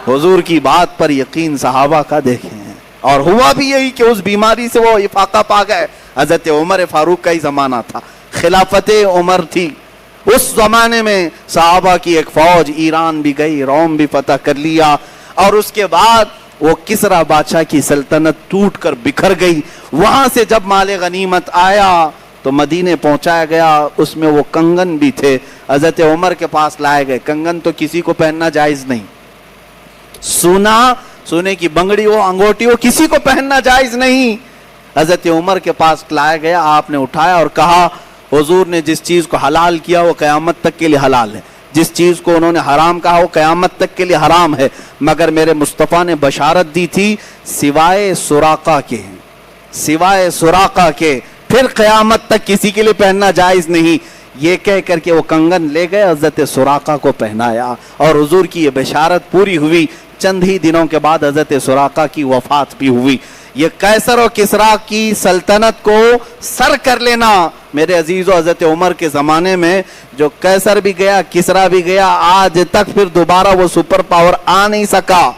حضور کی بات پر یقین صحابہ کا دیکھیں, اور ہوا بھی یہی کہ اس بیماری سے وہ افاقہ پا گئے. حضرت عمر فاروق کا ہی زمانہ تھا, خلافت عمر تھی. اس زمانے میں صحابہ کی ایک فوج ایران بھی گئی, روم بھی فتح کر لیا, اور اس کے بعد وہ کسریٰ بادشاہ کی سلطنت ٹوٹ کر بکھر گئی. وہاں سے جب مال غنیمت آیا تو مدینے پہنچایا گیا, اس میں وہ کنگن بھی تھے. حضرت عمر کے پاس لائے گئے. کنگن تو کسی کو پہننا جائز نہیں, سونے کی بنگڑی ہو, انگوٹی ہو, کسی کو پہننا جائز نہیں. حضرت عمر کے پاس لایا گیا, آپ نے اٹھایا اور کہا حضور نے جس چیز کو حلال کیا وہ قیامت تک کے لیے حلال ہے, جس چیز کو انہوں نے حرام کہا وہ قیامت تک کے لیے حرام ہے, مگر میرے مصطفیٰ نے بشارت دی تھی سوائے سراقہ کے پھر قیامت تک کسی کے لیے پہننا جائز نہیں. یہ کہہ کر کے وہ کنگن لے گئے, حضرت سراقہ کو پہنایا, اور حضور کی یہ بشارت پوری ہوئی. چند ہی دنوں کے بعد حضرت سراقہ کی وفات بھی ہوئی. یہ قیصر و کسریٰ کی سلطنت کو سر کر لینا میرے عزیزو, حضرت عمر کے زمانے میں جو قیصر بھی گیا, کسریٰ بھی گیا, آج تک پھر دوبارہ وہ سپر پاور آ نہیں سکا.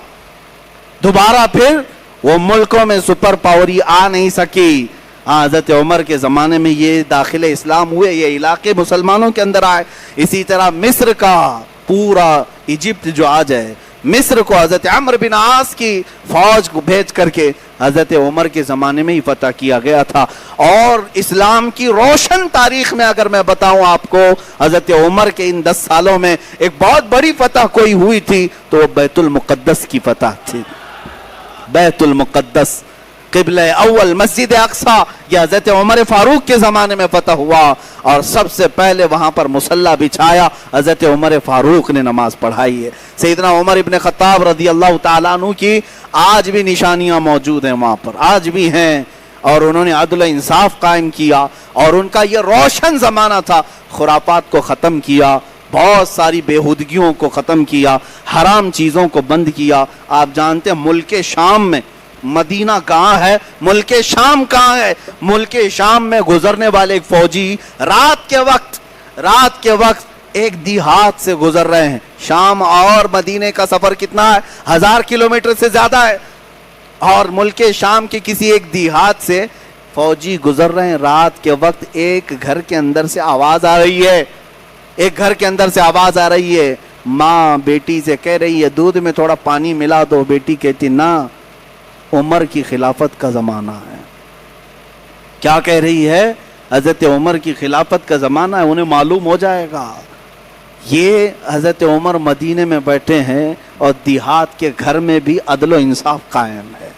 دوبارہ پھر وہ ملکوں میں سپر پاوری آ نہیں سکی. حضرت عمر کے زمانے میں یہ داخل اسلام ہوئے, یہ علاقے مسلمانوں کے اندر آئے. اسی طرح مصر کا پورا ایجپٹ جو آج ہے, مصر کو حضرت عمرو بن عاص کی فوج کو بھیج کر کے حضرت عمر کے زمانے میں ہی فتح کیا گیا تھا. اور اسلام کی روشن تاریخ میں اگر میں بتاؤں آپ کو, حضرت عمر کے ان 10 سالوں میں ایک بہت بڑی فتح کوئی ہوئی تھی تو وہ بیت المقدس کی فتح تھی. بیت المقدس قبلہ اول مسجد اقصی, یہ حضرت عمر فاروق کے زمانے میں فتح ہوا, اور سب سے پہلے وہاں پر مصلی بچھایا حضرت عمر فاروق نے نماز پڑھائی ہے. سیدنا عمر ابن خطاب رضی اللہ تعالیٰ عنہ کی آج بھی نشانیاں موجود ہیں وہاں پر, آج بھی ہیں, اور انہوں نے عدل و انصاف قائم کیا, اور ان کا یہ روشن زمانہ تھا. خرافات کو ختم کیا, بہت ساری بےہودگیوں کو ختم کیا, حرام چیزوں کو بند کیا. آپ جانتے ہیں ملک شام میں, مدینہ کہاں ہے, ملک شام کہاں ہے, ملک شام میں گزرنے والے ایک فوجی رات کے وقت ایک دیہات سے گزر رہے ہیں. شام اور مدینے کا سفر کتنا ہے, 1000 کلومیٹر سے زیادہ ہے, اور ملک شام کے کسی ایک دیہات سے فوجی گزر رہے ہیں. رات کے وقت ایک گھر کے اندر سے آواز آ رہی ہے, ماں بیٹی سے کہہ رہی ہے دودھ میں تھوڑا پانی ملا دو. بیٹی کہتی نہ, عمر کی خلافت کا زمانہ ہے. کیا کہہ رہی ہے, حضرت عمر کی خلافت کا زمانہ ہے. انہیں معلوم ہو جائے گا یہ حضرت عمر مدینے میں بیٹھے ہیں اور دیہات کے گھر میں بھی عدل و انصاف قائم ہے.